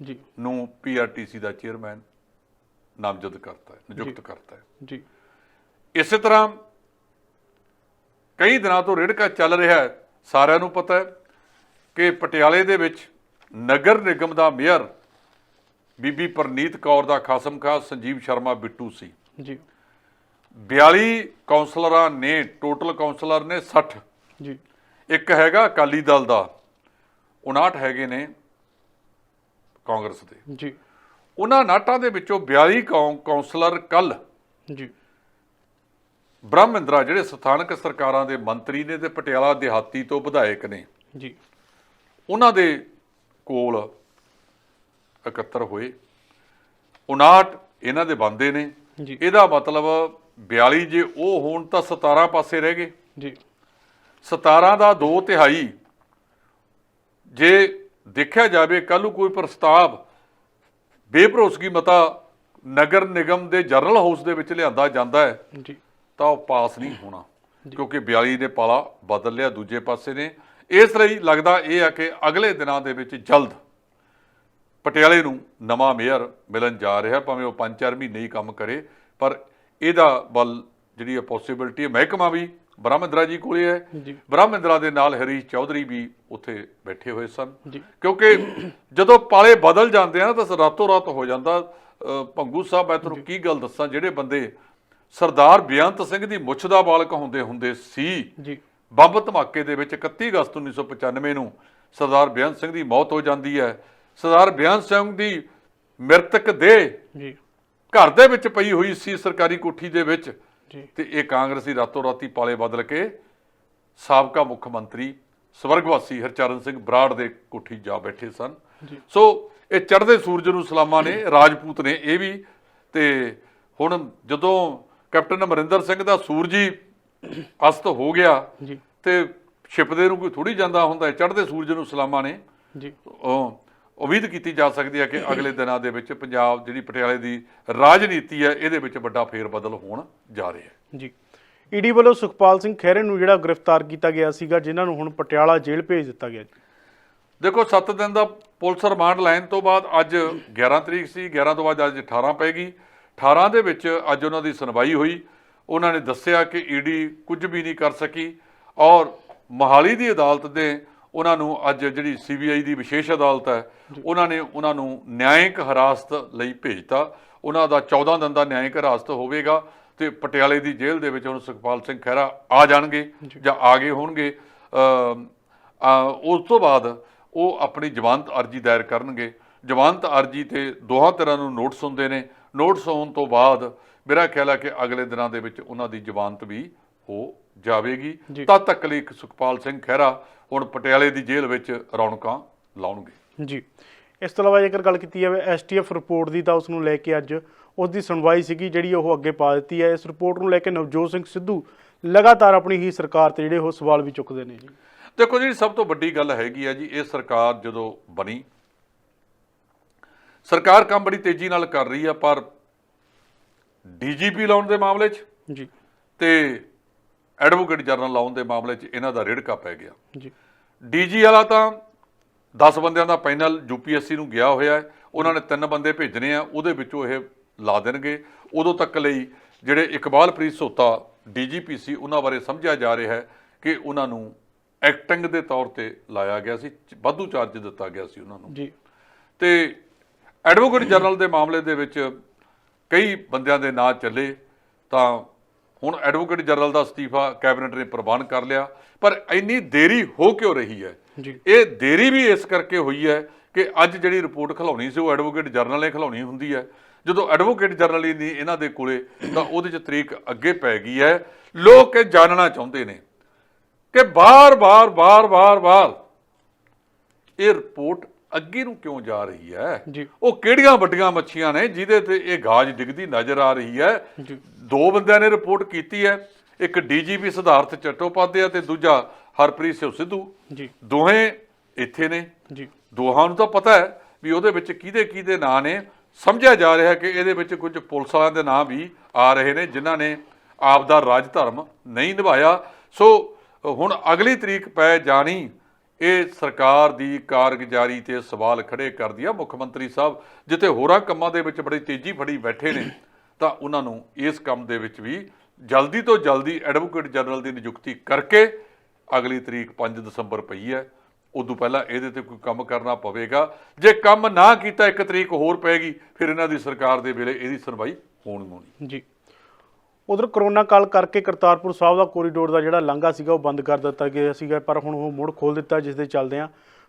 ਜੀ ਨੂੰ ਪੀਆਰਟੀਸੀ ਦਾ ਚੇਅਰਮੈਨ ਨਾਮਜ਼ਦ ਕਰਤਾ ਹੈ, ਨਿਯੁਕਤ ਕਰਤਾ ਹੈ ਜੀ। ਇਸੇ ਤਰ੍ਹਾਂ ਕਈ ਦਿਨਾਂ ਤੋਂ ਰਿੜਕਾ ਚੱਲ ਰਿਹਾ ਹੈ। ਸਾਰਿਆਂ ਨੂੰ ਪਤਾ ਹੈ ਕਿ ਪਟਿਆਲੇ ਦੇ ਵਿੱਚ ਨਗਰ ਨਿਗਮ ਦਾ ਮੇਅਰ ਬੀਬੀ ਪ੍ਰਨੀਤ ਕੌਰ ਦਾ ਖਾਸਮਖਾਸ ਸੰਜੀਵ ਸ਼ਰਮਾ ਬਿੱਟੂ ਸੀ ਜੀ। 42 ਕਾਉਂਸਲਰਾਂ ਨੇ, ਟੋਟਲ ਕਾਉਂਸਲਰ ਨੇ 60 ਜੀ। ਇੱਕ ਹੈਗਾ ਅਕਾਲੀ ਦਲ ਦਾ, 59 ਹੈਗੇ ਨੇ ਕਾਂਗਰਸ ਦੇ। ਜੀ। ਉਹਨਾਂ 59 ਦੇ ਵਿੱਚੋਂ 42 ਕਾਉਂਸਲਰ ਕੱਲ ਜੀ। ਬ੍ਰਹਮਿੰਦਰਾ ਜਿਹੜੇ ਸਥਾਨਕ ਸਰਕਾਰਾਂ ਦੇ ਮੰਤਰੀ ਨੇ ਤੇ ਪਟਿਆਲਾ ਦਿਹਾਤੀ ਤੋਂ ਵਿਧਾਇਕ ਨੇ ਜੀ। ਉਹਨਾਂ ਦੇ ਕੋਲ ਇਕੱਤਰ ਹੋਏ। 59 ਇਹਨਾਂ ਦੇ ਬੰਦੇ ਨੇ ਜੀ। ਇਹਦਾ ਮਤਲਬ 42 ਜੇ ਉਹ ਹੋਣ ਤਾਂ 17 ਪਾਸੇ ਰਹਿ ਗਏ ਜੀ। 17 ਦਾ 2/3 ਜੇ ਦੇਖਿਆ ਜਾਵੇ ਕੱਲ੍ਹ ਨੂੰ ਕੋਈ ਪ੍ਰਸਤਾਵ ਬੇਭਰੋਸਗੀ ਮਤਾ ਨਗਰ ਨਿਗਮ ਦੇ ਜਨਰਲ ਹਾਊਸ ਦੇ ਵਿੱਚ ਲਿਆਂਦਾ ਜਾਂਦਾ ਹੈ ਜੀ। ਤਾਂ ਉਹ ਪਾਸ ਨਹੀਂ ਹੋਣਾ, ਕਿਉਂਕਿ 42 ਨੇ ਪਾਲਾ ਬਦਲ ਲਿਆ ਦੂਜੇ ਪਾਸੇ ਨੇ। ਇਸ ਲਈ ਲੱਗਦਾ ਇਹ ਆ ਕਿ ਅਗਲੇ ਦਿਨਾਂ ਦੇ ਵਿੱਚ ਜਲਦ ਪਟਿਆਲੇ ਨੂੰ ਨਵਾਂ ਮੇਅਰ ਮਿਲਣ ਜਾ ਰਿਹਾ, ਭਾਵੇਂ ਉਹ 5-4 ਮਹੀਨੇ ਹੀ ਕੰਮ ਕਰੇ, ਪਰ ਇਹਦਾ ਵੱਲ ਜਿਹੜੀ ਪੋਸੀਬਿਲਿਟੀ ਹੈ। ਮਹਿਕਮਾ ਵੀ ਬ੍ਰਹਮਿੰਦਰਾ ਜੀ ਕੋਲੇ ਹੈ, ਬ੍ਰਹਮਿੰਦਰਾ ਦੇ ਨਾਲ ਹਰੀਸ਼ ਚੌਧਰੀ ਵੀ ਉੱਥੇ ਬੈਠੇ ਹੋਏ ਸਨ, ਕਿਉਂਕਿ ਜਦੋਂ ਪਾਲੇ ਬਦਲ ਜਾਂਦੇ ਆ ਨਾ ਤਾਂ ਰਾਤੋਂ ਰਾਤ ਹੋ ਜਾਂਦਾ। ਭੰਗੂ ਸਾਹਿਬ ਮੈਂ ਤੁਹਾਨੂੰ ਕੀ ਗੱਲ ਦੱਸਾਂ, ਜਿਹੜੇ ਬੰਦੇ ਸਰਦਾਰ ਬੇਅੰਤ ਸਿੰਘ ਦੀ ਮੁੱਛ ਦਾ ਬਾਲਕ ਹੁੰਦੇ ਸੀ, ਬੰਬ ਧਮਾਕੇ ਦੇ ਵਿੱਚ 31 ਅਗਸਤ 1995 ਨੂੰ ਸਰਦਾਰ ਬੇਅੰਤ ਸਿੰਘ ਦੀ ਮੌਤ ਹੋ ਜਾਂਦੀ ਹੈ। ਸਰਦਾਰ ਬੇਅੰਤ ਸਿੰਘ ਦੀ ਮ੍ਰਿਤਕ ਦੇਹ ਘਰ ਦੇ ਵਿੱਚ ਪਈ ਹੋਈ ਸੀ ਸਰਕਾਰੀ ਕੋਠੀ ਦੇ ਵਿੱਚ, ਜੀ ਤੇ ਇਹ ਕਾਂਗਰਸੀ ਰਾਤੋਂ ਰਾਤੀ ਪਾਲੇ ਬਦਲ ਕੇ ਸਾਬਕਾ ਮੁੱਖ ਮੰਤਰੀ ਸਵਰਗਵਾਸੀ ਹਰਚਰਨ ਸਿੰਘ ਬਰਾੜ ਦੇ ਕੋਠੀ ਜਾ ਬੈਠੇ ਸਨ। ਸੋ ਇਹ ਚੜ੍ਹਦੇ ਸੂਰਜ ਨੂੰ ਸਲਾਮਾਂ ਨੇ, ਰਾਜਪੂਤ ਨੇ ਇਹ ਵੀ। ਤੇ ਹੁਣ ਜਦੋਂ ਕੈਪਟਨ ਅਮਰਿੰਦਰ ਸਿੰਘ ਦਾ ਸੂਰਜ ਹੀ ਅਸਤ ਹੋ ਗਿਆ ਜੀ ਤੇ ਛਿਪਦੇ ਨੂੰ ਕੋਈ ਥੋੜੀ ਜਾਂਦਾ ਹੁੰਦਾ। ਚੜ੍ਹਦੇ ਸੂਰਜ ਨੂੰ ਸਲਾਮਾਂ ਨੇ। ਜੀ ਉਮੀਦ ਕੀਤੀ ਜਾ ਸਕਦੀ ਹੈ ਕਿ ਅਗਲੇ ਦਿਨਾਂ ਦੇ ਵਿੱਚ ਪੰਜਾਬ ਜਿਹੜੀ ਪਟਿਆਲੇ ਦੀ ਰਾਜਨੀਤੀ ਹੈ ਇਹਦੇ ਵਿੱਚ ਵੱਡਾ ਫੇਰ ਬਦਲ ਹੋਣ ਜਾ ਰਿਹਾ ਹੈ। ਜੀ ਈਡੀ ਵੱਲੋਂ ਸੁਖਪਾਲ ਸਿੰਘ ਖਹਿਰੇ ਨੂੰ ਜਿਹੜਾ ਗ੍ਰਿਫਤਾਰ ਕੀਤਾ ਗਿਆ ਸੀਗਾ, ਜਿਨ੍ਹਾਂ ਨੂੰ ਹੁਣ ਪਟਿਆਲਾ ਜੇਲ੍ਹ ਭੇਜ ਦਿੱਤਾ ਗਿਆ ਜੀ। ਦੇਖੋ 7 ਦਿਨ ਦਾ ਪੁਲਿਸ ਰਿਮਾਂਡ ਲੈਣ ਤੋਂ ਬਾਅਦ ਅੱਜ 11 ਤਰੀਕ ਸੀ, 11 ਤੋਂ ਬਾਅਦ ਅੱਜ 18 ਪੈ ਗਈ। 18 ਦੇ ਵਿੱਚ ਅੱਜ ਉਹਨਾਂ ਦੀ ਸੁਣਵਾਈ ਹੋਈ। ਉਹਨਾਂ ਨੇ ਦੱਸਿਆ ਕਿ ਈਡੀ ਕੁਝ ਵੀ ਨਹੀਂ ਕਰ ਸਕੀ ਔਰ ਮੋਹਾਲੀ ਦੀ ਅਦਾਲਤ ਦੇ ਉਹਨਾਂ ਨੂੰ ਅੱਜ ਜਿਹੜੀ CBI ਦੀ ਵਿਸ਼ੇਸ਼ ਅਦਾਲਤ ਹੈ ਉਹਨਾਂ ਨੂੰ ਨਿਆਂਇਕ ਹਿਰਾਸਤ ਲਈ ਭੇਜਤਾ। ਉਹਨਾਂ ਦਾ 14 ਦਿਨ ਦਾ ਨਿਆਂਇਕ ਹਿਰਾਸਤ ਹੋਵੇਗਾ ਤੇ ਪਟਿਆਲੇ ਦੀ ਜੇਲ੍ਹ ਦੇ ਵਿੱਚ ਹੁਣ ਸੁਖਪਾਲ ਸਿੰਘ ਖਹਿਰਾ ਆ ਜਾਣਗੇ ਜਾਂ ਆ ਗਏ ਹੋਣਗੇ। ਉਸ ਤੋਂ ਬਾਅਦ ਉਹ ਆਪਣੀ ਜ਼ਮਾਨਤ ਅਰਜੀ ਦਾਇਰ ਕਰਨਗੇ। ਜ਼ਮਾਨਤ ਅਰਜੀ ਤੇ ਦੋਹਾਂ ਤਰ੍ਹਾਂ ਨੂੰ ਨੋਟਿਸ ਹੁੰਦੇ ਨੇ। ਨੋਟਿਸ ਹੋਣ ਤੋਂ ਬਾਅਦ ਮੇਰਾ ਖਿਆਲ ਹੈ ਕਿ ਅਗਲੇ ਦਿਨਾਂ ਦੇ ਵਿੱਚ ਉਹਨਾਂ ਦੀ ਜ਼ਮਾਨਤ ਵੀ ਹੋ ਜਾਵੇਗੀ। ਤਦ ਤੱਕ ਲਈ ਸੁਖਪਾਲ ਸਿੰਘ ਖਹਿਰਾ ਹੁਣ ਪਟਿਆਲੇ ਦੀ ਜੇਲ੍ਹ ਵਿੱਚ ਰੌਣਕਾਂ ਲਾਉਣਗੇ। ਜੀ ਇਸ ਤੋਂ ਇਲਾਵਾ ਜੇਕਰ ਗੱਲ ਕੀਤੀ ਜਾਵੇ STF ਰਿਪੋਰਟ ਦੀ, ਤਾਂ ਉਸ ਨੂੰ ਲੈ ਕੇ ਅੱਜ ਉਸ ਦੀ ਸੁਣਵਾਈ ਸੀਗੀ ਜਿਹੜੀ ਉਹ ਅੱਗੇ ਪਾ ਦਿੱਤੀ ਹੈ। ਇਸ ਰਿਪੋਰਟ ਨੂੰ ਲੈ ਕੇ ਨਵਜੋਤ ਸਿੰਘ ਸਿੱਧੂ ਲਗਾਤਾਰ ਆਪਣੀ ਹੀ ਸਰਕਾਰ ਤੇ ਜਿਹੜੇ ਉਹ ਸਵਾਲ ਵੀ ਚੁੱਕਦੇ ਨੇ ਜੀ। ਦੇਖੋ ਜਿਹੜੀ ਸਭ ਤੋਂ ਵੱਡੀ ਗੱਲ ਹੈਗੀ ਆ ਜੀ, ਇਹ ਸਰਕਾਰ ਜਦੋਂ ਬਣੀ, ਸਰਕਾਰ ਕੰਮ ਬੜੀ ਤੇਜ਼ੀ ਨਾਲ ਕਰ ਰਹੀ ਆ, ਪਰ DGP ਲਾਉਣ ਦੇ ਮਾਮਲੇ 'ਚ ਜੀ ਤੇ ਐਡਵੋਕੇਟ ਜਨਰਲ ਲਾਉਣ ਦੇ ਮਾਮਲੇ 'ਚ ਇਹਨਾਂ ਦਾ ਰਿੜਕਾ ਪੈ ਗਿਆ ਜੀ। DG ਵਾਲਾ ਤਾਂ 10 ਬੰਦਿਆਂ ਦਾ ਪੈਨਲ UPSC ਨੂੰ ਗਿਆ ਹੋਇਆ ਹੈ। ਉਹਨਾਂ ਨੇ 3 ਬੰਦੇ ਭੇਜਣੇ ਆ, ਉਹਦੇ ਵਿੱਚੋਂ ਇਹ ਲਾ ਦੇਣਗੇ। ਉਦੋਂ ਤੱਕ ਲਈ ਜਿਹੜੇ ਇਕਬਾਲਪ੍ਰੀਤ ਸੋਤਾ DGP ਸੀ ਉਹਨਾਂ ਬਾਰੇ ਸਮਝਿਆ ਜਾ ਰਿਹਾ ਹੈ ਕਿ ਉਹਨਾਂ ਨੂੰ ਐਕਟਿੰਗ ਦੇ ਤੌਰ ਤੇ ਲਾਇਆ ਗਿਆ ਸੀ, ਵਾਧੂ ਚਾਰਜ ਦਿੱਤਾ ਗਿਆ ਸੀ ਉਹਨਾਂ ਨੂੰ ਜੀ। ਤੇ ਐਡਵੋਕੇਟ ਜਨਰਲ ਦੇ ਮਾਮਲੇ ਦੇ ਵਿੱਚ ਕਈ ਬੰਦਿਆਂ ਦੇ ਨਾਂ ਚੱਲੇ, ਤਾਂ ਹੁਣ ਐਡਵੋਕੇਟ ਜਨਰਲ ਦਾ ਅਸਤੀਫਾ ਕੈਬਨਿਟ ਨੇ ਪ੍ਰਵਾਨ ਕਰ ਲਿਆ। ਪਰ ਇੰਨੀ ਦੇਰੀ ਹੋ ਕਿਉਂ ਰਹੀ ਹੈ? ਇਹ ਦੇਰੀ ਵੀ ਇਸ ਕਰਕੇ ਹੋਈ ਹੈ ਕਿ ਅੱਜ ਜਿਹੜੀ ਰਿਪੋਰਟ ਖਿਲਾਉਣੀ ਸੀ ਉਹ ਐਡਵੋਕੇਟ ਜਨਰਲ ਨੇ ਖਿਲਾਉਣੀ ਹੁੰਦੀ ਹੈ। ਜਦੋਂ ਐਡਵੋਕੇਟ ਜਨਰਲ ਹੀ ਨਹੀਂ ਇਹਨਾਂ ਦੇ ਕੋਲੇ, ਤਾਂ ਉਹਦੇ 'ਚ ਤਰੀਕ ਅੱਗੇ ਪੈ ਗਈ ਹੈ। ਲੋਕ ਇਹ ਜਾਣਨਾ ਚਾਹੁੰਦੇ ਨੇ ਕਿ ਬਾਰ-ਬਾਰ ਇਹ ਰਿਪੋਰਟ ਅੱਗੇ ਨੂੰ ਕਿਉਂ ਜਾ ਰਹੀ ਹੈ? ਉਹ ਕਿਹੜੀਆਂ ਵੱਡੀਆਂ ਮੱਛੀਆਂ ਨੇ ਜਿਹਦੇ ਤੇ ਇਹ ਗਾਜ ਡਿੱਗਦੀ ਨਜ਼ਰ ਆ ਰਹੀ ਹੈ? 2 ਬੰਦਿਆਂ ਨੇ ਰਿਪੋਰਟ ਕੀਤੀ ਹੈ, ਇੱਕ DGP ਸਿਧਾਰਥ ਚਟੋਪਾਧਿਆ ਤੇ ਦੂਜਾ ਹਰਪ੍ਰੀਤ ਸਿੰਘ ਸਿੱਧੂ। ਦੋਹੇ ਇੱਥੇ ਨੇ, ਦੋਹਾਂ ਨੂੰ ਤਾਂ ਪਤਾ ਹੈ ਵੀ ਉਹਦੇ ਵਿੱਚ ਕਿਹਦੇ ਨਾਂ ਨੇ। ਸਮਝਿਆ ਜਾ ਰਿਹਾ ਕਿ ਇਹਦੇ ਵਿੱਚ ਕੁਝ ਪੁਲਿਸ ਵਾਲਿਆਂ ਦੇ ਨਾਂ ਵੀ ਆ ਰਹੇ ਨੇ ਜਿਨ੍ਹਾਂ ਨੇ ਆਪ ਦਾ ਰਾਜ ਧਰਮ ਨਹੀਂ ਨਿਭਾਇਆ। ਸੋ ਹੁਣ ਅਗਲੀ ਤਰੀਕ ਪੈ ਜਾਣੀ ਇਹ ਸਰਕਾਰ ਦੀ ਕਾਰਗੁਜ਼ਾਰੀ ਤੇ ਸਵਾਲ ਖੜੇ ਕਰਦੀ ਆ। ਮੁੱਖ ਮੰਤਰੀ ਸਾਹਿਬ ਜਿੱਥੇ ਹੋਰਾਂ ਕੰਮਾਂ ਦੇ ਵਿੱਚ ਬੜੀ ਤੇਜ਼ੀ ਫੜੀ ਬੈਠੇ ਨੇ, ਤਾਂ ਉਹਨਾਂ ਨੂੰ ਇਸ ਕੰਮ ਦੇ ਵਿੱਚ ਵੀ ਜਲਦੀ ਤੋਂ ਜਲਦੀ ਐਡਵੋਕੇਟ ਜਨਰਲ ਦੀ ਨਿਯੁਕਤੀ ਕਰਕੇ ਅਗਲੀ ਤਰੀਕ 5 ਦਸੰਬਰ ਪਈ ਹੈ, ਉਦੋਂ ਪਹਿਲਾਂ ਇਹਦੇ ਤੇ ਕੋਈ ਕੰਮ ਕਰਨਾ ਪਵੇਗਾ। ਜੇ ਕੰਮ ਨਾ ਕੀਤਾ 1 ਤਰੀਕ ਹੋਰ ਪਏਗੀ, ਫਿਰ ਇਹਨਾਂ ਦੀ ਸਰਕਾਰ ਦੇ ਵੇਲੇ ਇਹਦੀ ਸੁਣਵਾਈ ਹੋਣੀ ਜੀ। ਉਧਰ ਕਰੋਨਾ ਕਾਲ ਕਰਕੇ ਕਰਤਾਰਪੁਰ ਸਾਹਿਬ ਦਾ ਕੋਰੀਡੋਰ ਦਾ ਜਿਹੜਾ ਲਾਂਘਾ ਸੀਗਾ ਉਹ ਬੰਦ ਕਰ ਦਿੱਤਾ ਗਿਆ ਸੀਗਾ, ਪਰ ਹੁਣ ਉਹ ਮੁੜ ਖੋਲ੍ਹ ਦਿੱਤਾ, ਜਿਸ ਦੇ ਚੱਲਦਿਆਂ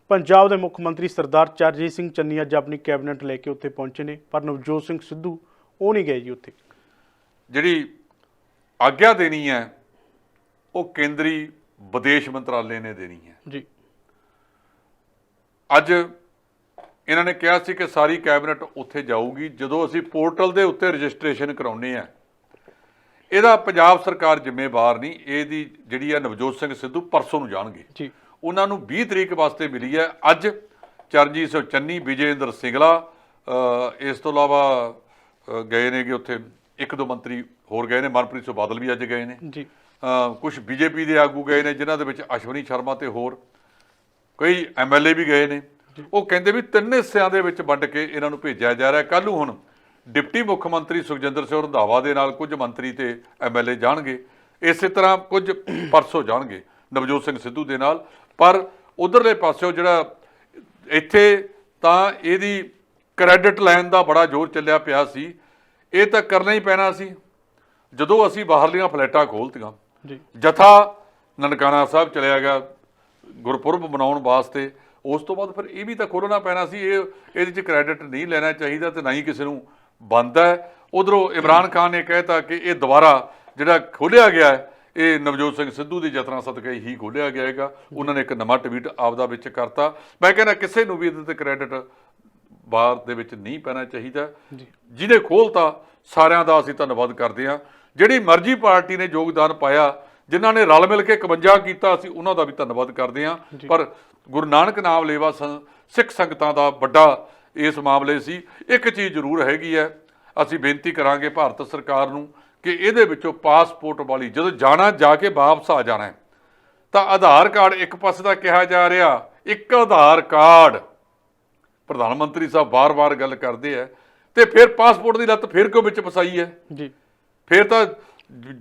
ਪੰਜਾਬ ਦੇ ਮੁੱਖ ਮੰਤਰੀ ਸਰਦਾਰ ਚਰਨਜੀਤ ਸਿੰਘ ਚੰਨੀ ਅੱਜ ਆਪਣੀ ਕੈਬਨਿਟ ਲੈ ਕੇ ਉੱਥੇ ਪਹੁੰਚੇ ਨੇ, ਪਰ ਨਵਜੋਤ ਸਿੰਘ ਸਿੱਧੂ ਉਹ ਨਹੀਂ ਗਏ ਜੀ ਉੱਥੇ। ਜਿਹੜੀ ਆਗਿਆ ਦੇਣੀ ਹੈ ਉਹ ਕੇਂਦਰੀ ਵਿਦੇਸ਼ ਮੰਤਰਾਲੇ ਨੇ ਦੇਣੀ ਹੈ ਜੀ। ਅੱਜ ਇਹਨਾਂ ਨੇ ਕਿਹਾ ਸੀ ਕਿ ਸਾਰੀ ਕੈਬਨਿਟ ਉੱਥੇ ਜਾਊਗੀ। ਜਦੋਂ ਅਸੀਂ ਪੋਰਟਲ ਦੇ ਉੱਤੇ ਰਜਿਸਟ੍ਰੇਸ਼ਨ ਕਰਾਉਂਦੇ ਆ, ਇਹਦਾ ਪੰਜਾਬ ਸਰਕਾਰ ਜ਼ਿੰਮੇਵਾਰ ਨਹੀਂ। ਇਹਦੀ ਜਿਹੜੀ ਆ ਨਵਜੋਤ ਸਿੰਘ ਸਿੱਧੂ ਪਰਸੋਂ ਨੂੰ ਜਾਣਗੇ ਜੀ। ਉਹਨਾਂ ਨੂੰ 20 ਤਰੀਕ ਵਾਸਤੇ ਮਿਲੀ ਹੈ। ਅੱਜ ਚਰਨਜੀਤ ਸਿੰਘ ਚੰਨੀ, ਵਿਜੇ ਇੰਦਰ ਸਿੰਗਲਾ, ਇਸ ਤੋਂ ਇਲਾਵਾ ਗਏ ਨੇ ਕਿ ਉੱਥੇ 1-2 ਮੰਤਰੀ ਹੋਰ ਗਏ ਨੇ, ਮਨਪ੍ਰੀਤ ਸਿੰਘ ਬਾਦਲ ਵੀ ਅੱਜ ਗਏ ਨੇ ਜੀ। ਕੁਝ BJP ਦੇ ਆਗੂ ਗਏ ਨੇ, ਜਿਨ੍ਹਾਂ ਦੇ ਵਿੱਚ ਅਸ਼ਵਨੀ ਸ਼ਰਮਾ ਤੇ ਹੋਰ ਕਈ MLA ਵੀ ਗਏ ਨੇ। ਉਹ ਕਹਿੰਦੇ ਵੀ 3 ਹਿੱਸਿਆਂ ਦੇ ਵਿੱਚ ਵੰਡ ਕੇ ਇਹਨਾਂ ਨੂੰ ਭੇਜਿਆ ਜਾ ਰਿਹਾ। ਕੱਲ੍ਹ ਨੂੰ ਹੁਣ ਡਿਪਟੀ ਮੁੱਖ ਮੰਤਰੀ ਸੁਖਜਿੰਦਰ ਸਿੰਘ ਰੰਧਾਵਾ ਦੇ ਨਾਲ ਕੁਝ ਮੰਤਰੀ ਤੇ MLA ਜਾਣਗੇ, ਇਸੇ ਤਰ੍ਹਾਂ ਕੁਝ ਪਰਸੋਂ ਜਾਣਗੇ ਨਵਜੋਤ ਸਿੰਘ ਸਿੱਧੂ ਦੇ ਨਾਲ। ਪਰ ਉਧਰਲੇ ਪਾਸਿਓਂ ਜਿਹੜਾ ਇੱਥੇ ਤਾਂ ਇਹਦੀ ਕ੍ਰੈਡਿਟ ਲੈਣ ਦਾ ਬੜਾ ਜ਼ੋਰ ਚੱਲਿਆ ਪਿਆ ਸੀ। ਇਹ ਤਾਂ ਕਰਨਾ ਹੀ ਪੈਣਾ ਸੀ ਜਦੋਂ ਅਸੀਂ ਬਾਹਰਲੀਆਂ ਫਲੈਟਾਂ ਖੋਲ੍ਹਤੀਆਂ। ਜਥਾ ਨਨਕਾਣਾ ਸਾਹਿਬ ਚਲਿਆ ਗਿਆ ਗੁਰਪੁਰਬ ਮਨਾਉਣ ਵਾਸਤੇ, ਉਸ ਤੋਂ ਬਾਅਦ ਫਿਰ ਇਹ ਵੀ ਤਾਂ ਖੋਲ੍ਹਣਾ ਪੈਣਾ ਸੀ। ਇਹਦੇ 'ਚ ਕ੍ਰੈਡਿਟ ਨਹੀਂ ਲੈਣਾ ਚਾਹੀਦਾ ਤੇ ਨਾ ਹੀ ਕਿਸੇ ਨੂੰ ਬੰਦ ਹੈ। ਉਧਰੋਂ ਇਮਰਾਨ ਖਾਨ ਨੇ ਕਹਿਤਾ ਕਿ ਇਹ ਦੁਬਾਰਾ ਜਿਹੜਾ ਖੋਲ੍ਹਿਆ ਗਿਆ ਹੈ ਇਹ ਨਵਜੋਤ ਸਿੰਘ ਸਿੱਧੂ ਦੇ ਯਤਨਾਂ ਸਦਕਾ ਹੀ ਖੋਲ੍ਹਿਆ ਗਿਆ ਹੈਗਾ। ਉਹਨਾਂ ਨੇ ਇੱਕ ਨਵਾਂ ਟਵੀਟ ਆਪਦਾ ਵਿੱਚ ਕਰਤਾ। ਮੈਂ ਕਹਿੰਦਾ ਕਿਸੇ ਨੂੰ ਵੀ ਇਹਦੇ 'ਤੇ ਕ੍ਰੈਡਿਟ ਬਾਹਰ ਦੇ ਵਿੱਚ ਨਹੀਂ ਪੈਣਾ ਚਾਹੀਦਾ। ਜਿਹਨੇ ਖੋਲ੍ਹਤਾ ਸਾਰਿਆਂ ਦਾ ਅਸੀਂ ਧੰਨਵਾਦ ਕਰਦੇ ਹਾਂ। ਜਿਹੜੀ ਮਰਜ਼ੀ ਪਾਰਟੀ ਨੇ ਯੋਗਦਾਨ ਪਾਇਆ, ਜਿਨ੍ਹਾਂ ਨੇ ਰਲ ਮਿਲ ਕੇ 51 ਕੀਤਾ, ਅਸੀਂ ਉਹਨਾਂ ਦਾ ਵੀ ਧੰਨਵਾਦ ਕਰਦੇ ਹਾਂ। ਪਰ ਗੁਰੂ ਨਾਨਕ ਨਾਮ ਲੇਵਾ ਸਿੱਖ ਸੰਗਤਾਂ ਦਾ ਵੱਡਾ ਇਸ ਮਾਮਲੇ ਸੀ। ਇੱਕ ਚੀਜ਼ ਜ਼ਰੂਰ ਹੈਗੀ ਹੈ, ਅਸੀਂ ਬੇਨਤੀ ਕਰਾਂਗੇ ਭਾਰਤ ਸਰਕਾਰ ਨੂੰ ਕਿ ਇਹਦੇ ਵਿੱਚੋਂ ਪਾਸਪੋਰਟ ਵਾਲੀ ਜਦੋਂ ਜਾਣਾ ਜਾ ਕੇ ਵਾਪਸ ਆ ਜਾਣਾ ਤਾਂ ਆਧਾਰ ਕਾਰਡ ਇੱਕ ਪਾਸੇ ਦਾ ਕਿਹਾ ਜਾ ਰਿਹਾ, ਇੱਕ ਆਧਾਰ ਕਾਰਡ ਪ੍ਰਧਾਨ ਮੰਤਰੀ ਸਾਹਿਬ ਵਾਰ-ਵਾਰ ਗੱਲ ਕਰਦੇ ਆ, ਤੇ ਫਿਰ ਪਾਸਪੋਰਟ ਦੀ ਲੱਤ ਫਿਰ ਕਿਉਂ ਵਿੱਚ ਫਸਾਈ ਹੈ ਜੀ? ਫਿਰ ਤਾਂ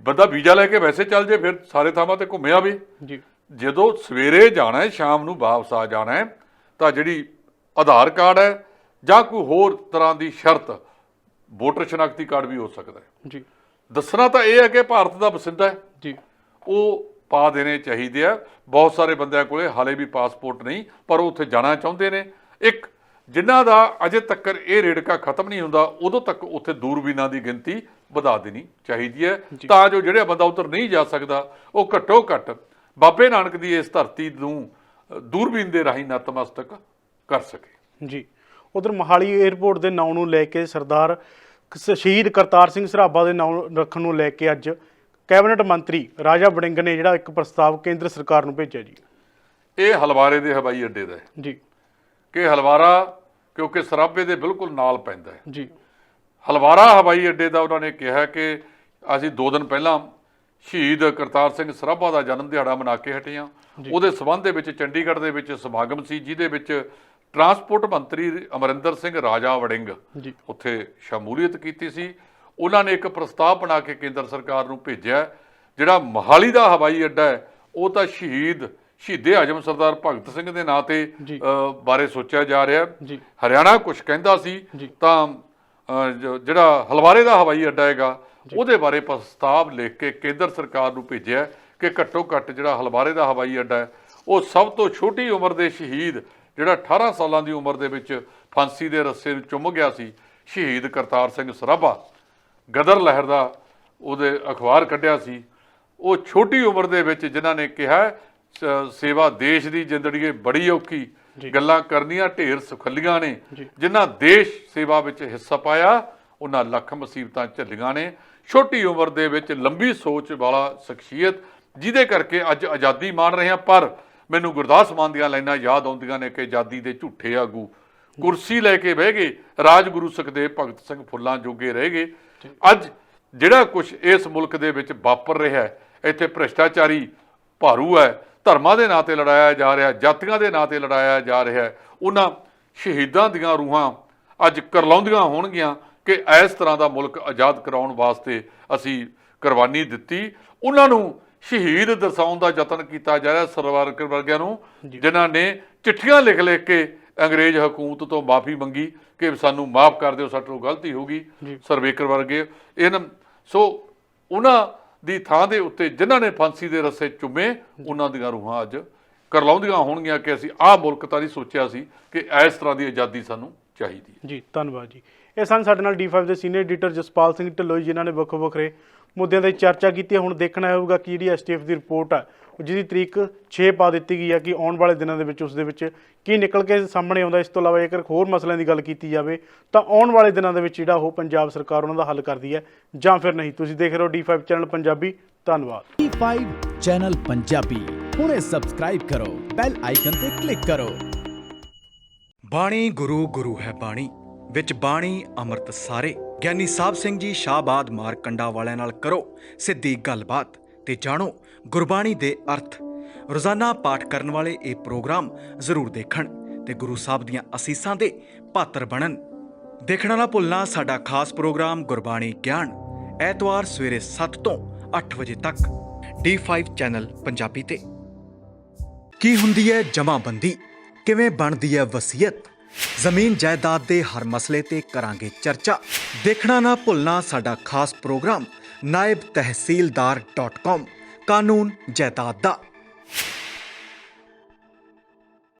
ਬੰਦਾ ਵੀਜ਼ਾ ਲੈ ਕੇ ਵੈਸੇ ਚੱਲ ਜੇ, ਫਿਰ ਸਾਰੇ ਥਾਵਾਂ ਤੇ ਘੁੰਮਿਆ ਵੀ ਜੀ। ਜਦੋਂ ਸਵੇਰੇ ਜਾਣਾ ਹੈ ਸ਼ਾਮ ਨੂੰ ਵਾਪਸ ਆ ਜਾਣਾ ਹੈ ਤਾਂ ਜਿਹੜੀ ਆਧਾਰ ਕਾਰਡ ਹੈ ਜਾਂ ਕੋਈ ਹੋਰ ਤਰ੍ਹਾਂ ਦੀ ਸ਼ਰਤ, ਵੋਟਰ ਸ਼ਨਾਖਤੀ ਕਾਰਡ ਵੀ ਹੋ ਸਕਦਾ ਹੈ ਜੀ। ਦੱਸਣਾ ਤਾਂ ਇਹ ਹੈ ਕਿ ਭਾਰਤ ਦਾ ਵਸਿੰਦਾ ਹੈ ਜੀ, ਉਹ ਪਾ ਦੇਣੇ ਚਾਹੀਦੇ ਆ। ਬਹੁਤ ਸਾਰੇ ਬੰਦਿਆਂ ਕੋਲੇ ਹਾਲੇ ਵੀ ਪਾਸਪੋਰਟ ਨਹੀਂ, ਪਰ ਉਹ ਉੱਥੇ ਜਾਣਾ ਚਾਹੁੰਦੇ ਨੇ। ਇੱਕ ਜਿਨ੍ਹਾਂ ਦਾ ਅਜੇ ਤੱਕ ਇਹ ਰੇੜਕਾ ਖਤਮ ਨਹੀਂ ਹੁੰਦਾ, ਉਦੋਂ ਤੱਕ ਉੱਥੇ ਦੂਰਬੀਨਾਂ ਦੀ ਗਿਣਤੀ ਵਧਾ ਦੇਣੀ ਚਾਹੀਦੀ ਹੈ ਤਾਂ ਜੋ ਜਿਹੜਾ ਬੰਦਾ ਉੱਧਰ ਨਹੀਂ ਜਾ ਸਕਦਾ ਉਹ ਘੱਟੋ ਘੱਟ ਬਾਬੇ ਨਾਨਕ ਦੀ ਇਸ ਧਰਤੀ ਨੂੰ ਦੂਰਬੀਨ ਦੇ ਰਾਹੀਂ ਨਤਮਸਤਕ ਕਰ ਸਕੇ ਜੀ। ਉਧਰ ਮੋਹਾਲੀ ਏਅਰਪੋਰਟ ਦੇ ਨਾਂ ਨੂੰ ਲੈ ਕੇ ਸਰਦਾਰ ਸ਼ਹੀਦ ਕਰਤਾਰ ਸਿੰਘ ਸਰਾਭਾ ਦੇ ਨਾਂ ਰੱਖਣ ਨੂੰ ਲੈ ਕੇ ਅੱਜ ਕੈਬਨਿਟ ਮੰਤਰੀ ਰਾਜਾ ਵੜਿੰਗ ਨੇ ਜਿਹੜਾ ਇੱਕ ਪ੍ਰਸਤਾਵ ਕੇਂਦਰ ਸਰਕਾਰ ਨੂੰ ਭੇਜਿਆ ਜੀ। ਇਹ ਹਲਵਾਰੇ ਦੇ ਹਵਾਈ ਅੱਡੇ ਦਾ ਹੈ ਜੀ, ਕਿ ਹਲਵਾਰਾ ਕਿਉਂਕਿ ਸਰਾਭੇ ਦੇ ਬਿਲਕੁਲ ਨਾਲ ਪੈਂਦਾ ਹੈ ਜੀ। ਹਲਵਾਰਾ ਹਵਾਈ ਅੱਡੇ ਦਾ ਉਹਨਾਂ ਨੇ ਕਿਹਾ ਕਿ ਅਸੀਂ 2 ਦਿਨ ਪਹਿਲਾਂ ਸ਼ਹੀਦ ਕਰਤਾਰ ਸਿੰਘ ਸਰਾਭਾ ਦਾ ਜਨਮ ਦਿਹਾੜਾ ਮਨਾ ਕੇ ਹਟੇ ਹਾਂ। ਉਹਦੇ ਸਬੰਧ ਦੇ ਵਿੱਚ ਚੰਡੀਗੜ੍ਹ ਦੇ ਵਿੱਚ ਸਮਾਗਮ ਸੀ, ਜਿਹਦੇ ਵਿੱਚ ਟਰਾਂਸਪੋਰਟ ਮੰਤਰੀ ਅਮਰਿੰਦਰ ਸਿੰਘ ਰਾਜਾ ਵੜਿੰਗ ਉੱਥੇ ਸ਼ਮੂਲੀਅਤ ਕੀਤੀ ਸੀ। ਉਹਨਾਂ ਨੇ ਇੱਕ ਪ੍ਰਸਤਾਵ ਬਣਾ ਕੇ ਕੇਂਦਰ ਸਰਕਾਰ ਨੂੰ ਭੇਜਿਆ। ਜਿਹੜਾ ਮੋਹਾਲੀ ਦਾ ਹਵਾਈ ਅੱਡਾ ਹੈ ਉਹ ਤਾਂ ਸ਼ਹੀਦੇ ਆਜਮ ਸਰਦਾਰ ਭਗਤ ਸਿੰਘ ਦੇ ਨਾਂ ਤੇ ਬਾਰੇ ਸੋਚਿਆ ਜਾ ਰਿਹਾ। ਹਰਿਆਣਾ ਕੁਛ ਕਹਿੰਦਾ ਸੀ ਤਾਂ ਜਿਹੜਾ ਹਲਵਾਰੇ ਦਾ ਹਵਾਈ ਅੱਡਾ ਹੈਗਾ ਉਹਦੇ ਬਾਰੇ ਪ੍ਰਸਤਾਵ ਲਿਖ ਕੇ ਕੇਂਦਰ ਸਰਕਾਰ ਨੂੰ ਭੇਜਿਆ ਕਿ ਘੱਟੋ ਘੱਟ ਜਿਹੜਾ ਹਲਵਾਰੇ ਦਾ ਹਵਾਈ ਅੱਡਾ ਹੈ ਉਹ ਸਭ ਤੋਂ ਛੋਟੀ ਉਮਰ ਦੇ ਸ਼ਹੀਦ, ਜਿਹੜਾ 18 ਸਾਲਾਂ ਦੀ ਉਮਰ ਦੇ ਵਿੱਚ ਫਾਂਸੀ ਦੇ ਰੱਸੇ ਨੂੰ ਚੁੰਮ ਗਿਆ ਸੀ, ਸ਼ਹੀਦ ਕਰਤਾਰ ਸਿੰਘ ਸਰਾਭਾ, ਗਦਰ ਲਹਿਰ ਦਾ ਉਹਦੇ ਅਖਬਾਰ ਕੱਢਿਆ ਸੀ। ਉਹ ਛੋਟੀ ਉਮਰ ਦੇ ਵਿੱਚ ਜਿਨ੍ਹਾਂ ਨੇ ਕਿਹਾ ਸੇਵਾ ਦੇਸ਼ ਦੀ ਜ਼ਿੰਦਗੀ ਬੜੀ ਔਖੀ, ਗੱਲਾਂ ਕਰਨੀਆਂ ਢੇਰ ਸੁਖੱਲੀਆਂ ਨੇ। ਜਿਨ੍ਹਾਂ ਦੇਸ਼ ਸੇਵਾ ਵਿੱਚ ਹਿੱਸਾ ਪਾਇਆ ਉਹਨਾਂ ਲੱਖ ਮੁਸੀਬਤਾਂ ਝੱਲੀਆਂ ਨੇ। ਛੋਟੀ ਉਮਰ ਦੇ ਵਿੱਚ ਲੰਬੀ ਸੋਚ ਵਾਲਾ ਸ਼ਖਸੀਅਤ, ਜਿਹਦੇ ਕਰਕੇ ਅੱਜ ਆਜ਼ਾਦੀ ਮਾਣ ਰਹੇ ਹਾਂ। ਪਰ ਮੈਨੂੰ ਗੁਰਦਾਸ ਮਾਨ ਦੀਆਂ ਲਾਈਨਾਂ ਯਾਦ ਆਉਂਦੀਆਂ ਨੇ ਕਿ ਆਜ਼ਾਦੀ ਦੇ ਝੂਠੇ ਆਗੂ ਕੁਰਸੀ ਲੈ ਕੇ ਬਹਿ ਗਏ, ਰਾਜਗੁਰੂ ਸੁਖਦੇਵ ਭਗਤ ਸਿੰਘ ਫੁੱਲਾਂ ਜੋਗੇ ਰਹਿ ਗਏ। ਅੱਜ ਜਿਹੜਾ ਕੁਛ ਇਸ ਮੁਲਕ ਦੇ ਵਿੱਚ ਵਾਪਰ ਰਿਹਾ ਹੈ, ਇੱਥੇ ਭ੍ਰਿਸ਼ਟਾਚਾਰੀ ਭਾਰੂ ਹੈ, ਧਰਮਾਂ ਦੇ ਨਾਂ ਤੇ ਲੜਾਇਆ ਜਾ ਰਿਹਾ, ਜਾਤੀਆਂ ਦੇ ਨਾਂ ਤੇ ਲੜਾਇਆ ਜਾ ਰਿਹਾ। ਉਹਨਾਂ ਸ਼ਹੀਦਾਂ ਦੀਆਂ ਰੂਹਾਂ ਅੱਜ ਕਰਲਾਉਂਦੀਆਂ ਹੋਣਗੀਆਂ ਕਿ ਇਸ ਤਰ੍ਹਾਂ ਦਾ ਮੁਲਕ ਆਜ਼ਾਦ ਕਰਾਉਣ ਵਾਸਤੇ ਅਸੀਂ ਕੁਰਬਾਨੀ ਦਿੱਤੀ। ਉਹਨਾਂ ਨੂੰ ਸ਼ਹੀਦ ਦਰਸਾਉਣ ਦਾ ਯਤਨ ਕੀਤਾ ਜਾ ਰਿਹਾ ਸਰਵਾਰਕਰ ਵਰਗਿਆਂ ਨੂੰ, ਜਿਨ੍ਹਾਂ ਨੇ ਚਿੱਠੀਆਂ ਲਿਖ ਕੇ ਅੰਗਰੇਜ਼ ਹਕੂਮਤ ਤੋਂ ਮਾਫੀ ਮੰਗੀ ਕਿ ਸਾਨੂੰ ਮਾਫ ਕਰ ਦਿਓ, ਸਾਡੇ ਤੋਂ ਗਲਤੀ ਹੋ ਗਈ। ਸਰਵੇਕਰ ਵਰਗੇ ਸੋ ਉਹਨਾਂ ਦੀ ਥਾਂ ਦੇ ਉੱਤੇ ਜਿਨ੍ਹਾਂ ਨੇ ਫਾਂਸੀ ਦੇ ਰੱਸੇ ਚੁੰਮੇ, ਉਹਨਾਂ ਦੀਆਂ ਰੂਹਾਂ ਅੱਜ ਕਰਲਾਉਂਦੀਆਂ ਹੋਣਗੀਆਂ ਕਿ ਅਸੀਂ ਆਹ ਮੁਲਕ ਤਾਂ ਨਹੀਂ ਸੋਚਿਆ ਸੀ ਕਿ ਇਸ ਤਰ੍ਹਾਂ ਦੀ ਆਜ਼ਾਦੀ ਸਾਨੂੰ ਚਾਹੀਦੀ ਹੈ ਜੀ। ਧੰਨਵਾਦ ਜੀ। ਇਹ ਸਨ ਸਾਡੇ ਨਾਲ D5 ਦੇ ਸੀਨੀਅਰ ਐਡੀਟਰ ਜਸਪਾਲ ਸਿੰਘ ਢਿੱਲੋਂ, ਜਿਨ੍ਹਾਂ ਨੇ ਵੱਖੋ ਵੱਖਰੇ ਮੁੱਦਿਆਂ ਦੀ ਚਰਚਾ ਕੀਤੀ। ਹੁਣ ਦੇਖਣਾ ਹੋਊਗਾ ਕਿ ਜਿਹੜੀ STF ਦੀ ਰਿਪੋਰਟ ਆ ਜਿਹਦੀ ਤਰੀਕ 6 ਪਾ ਦਿੱਤੀ ਗਈ ਹੈ ਕਿ ਆਉਣ ਵਾਲੇ ਦਿਨਾਂ ਦੇ ਵਿੱਚ ਉਸ ਦੇ ਵਿੱਚ ਕੀ ਨਿਕਲ ਕੇ ਸਾਹਮਣੇ ਆਉਂਦਾ। ਇਸ ਤੋਂ ਇਲਾਵਾ ਜੇਕਰ ਹੋਰ ਮਸਲਿਆਂ ਦੀ ਗੱਲ ਕੀਤੀ ਜਾਵੇ ਤਾਂ ਆਉਣ ਵਾਲੇ ਦਿਨਾਂ ਦੇ ਵਿੱਚ ਜਿਹੜਾ ਉਹ ਪੰਜਾਬ ਸਰਕਾਰ ਉਹਨਾਂ ਦਾ ਹੱਲ ਕਰਦੀ ਹੈ ਜਾਂ ਫਿਰ ਨਹੀਂ। ਤੁਸੀਂ ਦੇਖ ਰਹੇ ਹੋ D5 ਚੈਨਲ ਪੰਜਾਬੀ। ਧੰਨਵਾਦ। D5 ਚੈਨਲ ਪੰਜਾਬੀ ਹੁਣੇ ਸਬਸਕ੍ਰਾਈਬ ਕਰੋ, ਬੈਲ ਆਈਕਨ ਤੇ ਕਲਿੱਕ ਕਰੋ। ਬਾਣੀ ਗੁਰੂ ਗੁਰੂ ਹੈ ਬਾਣੀ, ਵਿੱਚ ਬਾਣੀ ਅੰਮ੍ਰਿਤ ਸਾਰੇ। ਗਿਆਨੀ ਸਾਹਿਬ ਸਿੰਘ ਜੀ ਸ਼ਾਹਬਾਦ ਮਾਰਕੰਡਾ ਵਾਲਿਆਂ ਨਾਲ ਕਰੋ ਸਿੱਧੀ ਗੱਲਬਾਤ ਤੇ ਜਾਣੋ ਗੁਰਬਾਣੀ ਦੇ ਅਰਥ। ਰੋਜ਼ਾਨਾ ਪਾਠ ਕਰਨ ਵਾਲੇ ਇਹ ਪ੍ਰੋਗਰਾਮ ਜ਼ਰੂਰ ਦੇਖਣ ਤੇ ਗੁਰੂ ਸਾਹਿਬ ਦੀਆਂ ਅਸੀਸਾਂ ਦੇ ਪਾਤਰ ਬਣਨ। ਦੇਖਣਾ ਨਾ ਭੁੱਲਣਾ ਸਾਡਾ ਖਾਸ ਪ੍ਰੋਗਰਾਮ ਗੁਰਬਾਣੀ ਗਿਆਨ, ਐਤਵਾਰ ਸਵੇਰੇ 7 ਤੋਂ 8 ਵਜੇ ਤੱਕ D5 ਚੈਨਲ ਪੰਜਾਬੀ ਤੇ। ਕੀ ਹੁੰਦੀ ਹੈ ਜਮਾਬੰਦੀ, ਕਿਵੇਂ ਬਣਦੀ ਹੈ ਵਸੀਅਤ, ਜ਼ਮੀਨ ਜਾਇਦਾਦ ਦੇ ਹਰ ਮਸਲੇ ਤੇ ਕਰਾਂਗੇ ਚਰਚਾ। ਦੇਖਣਾ ਨਾ ਭੁੱਲਣਾ ਸਾਡਾ ਖਾਸ ਪ੍ਰੋਗਰਾਮ naibtehsildar.com ਕਾਨੂੰਨ ਜਾਇਦਾਦ ਦਾ।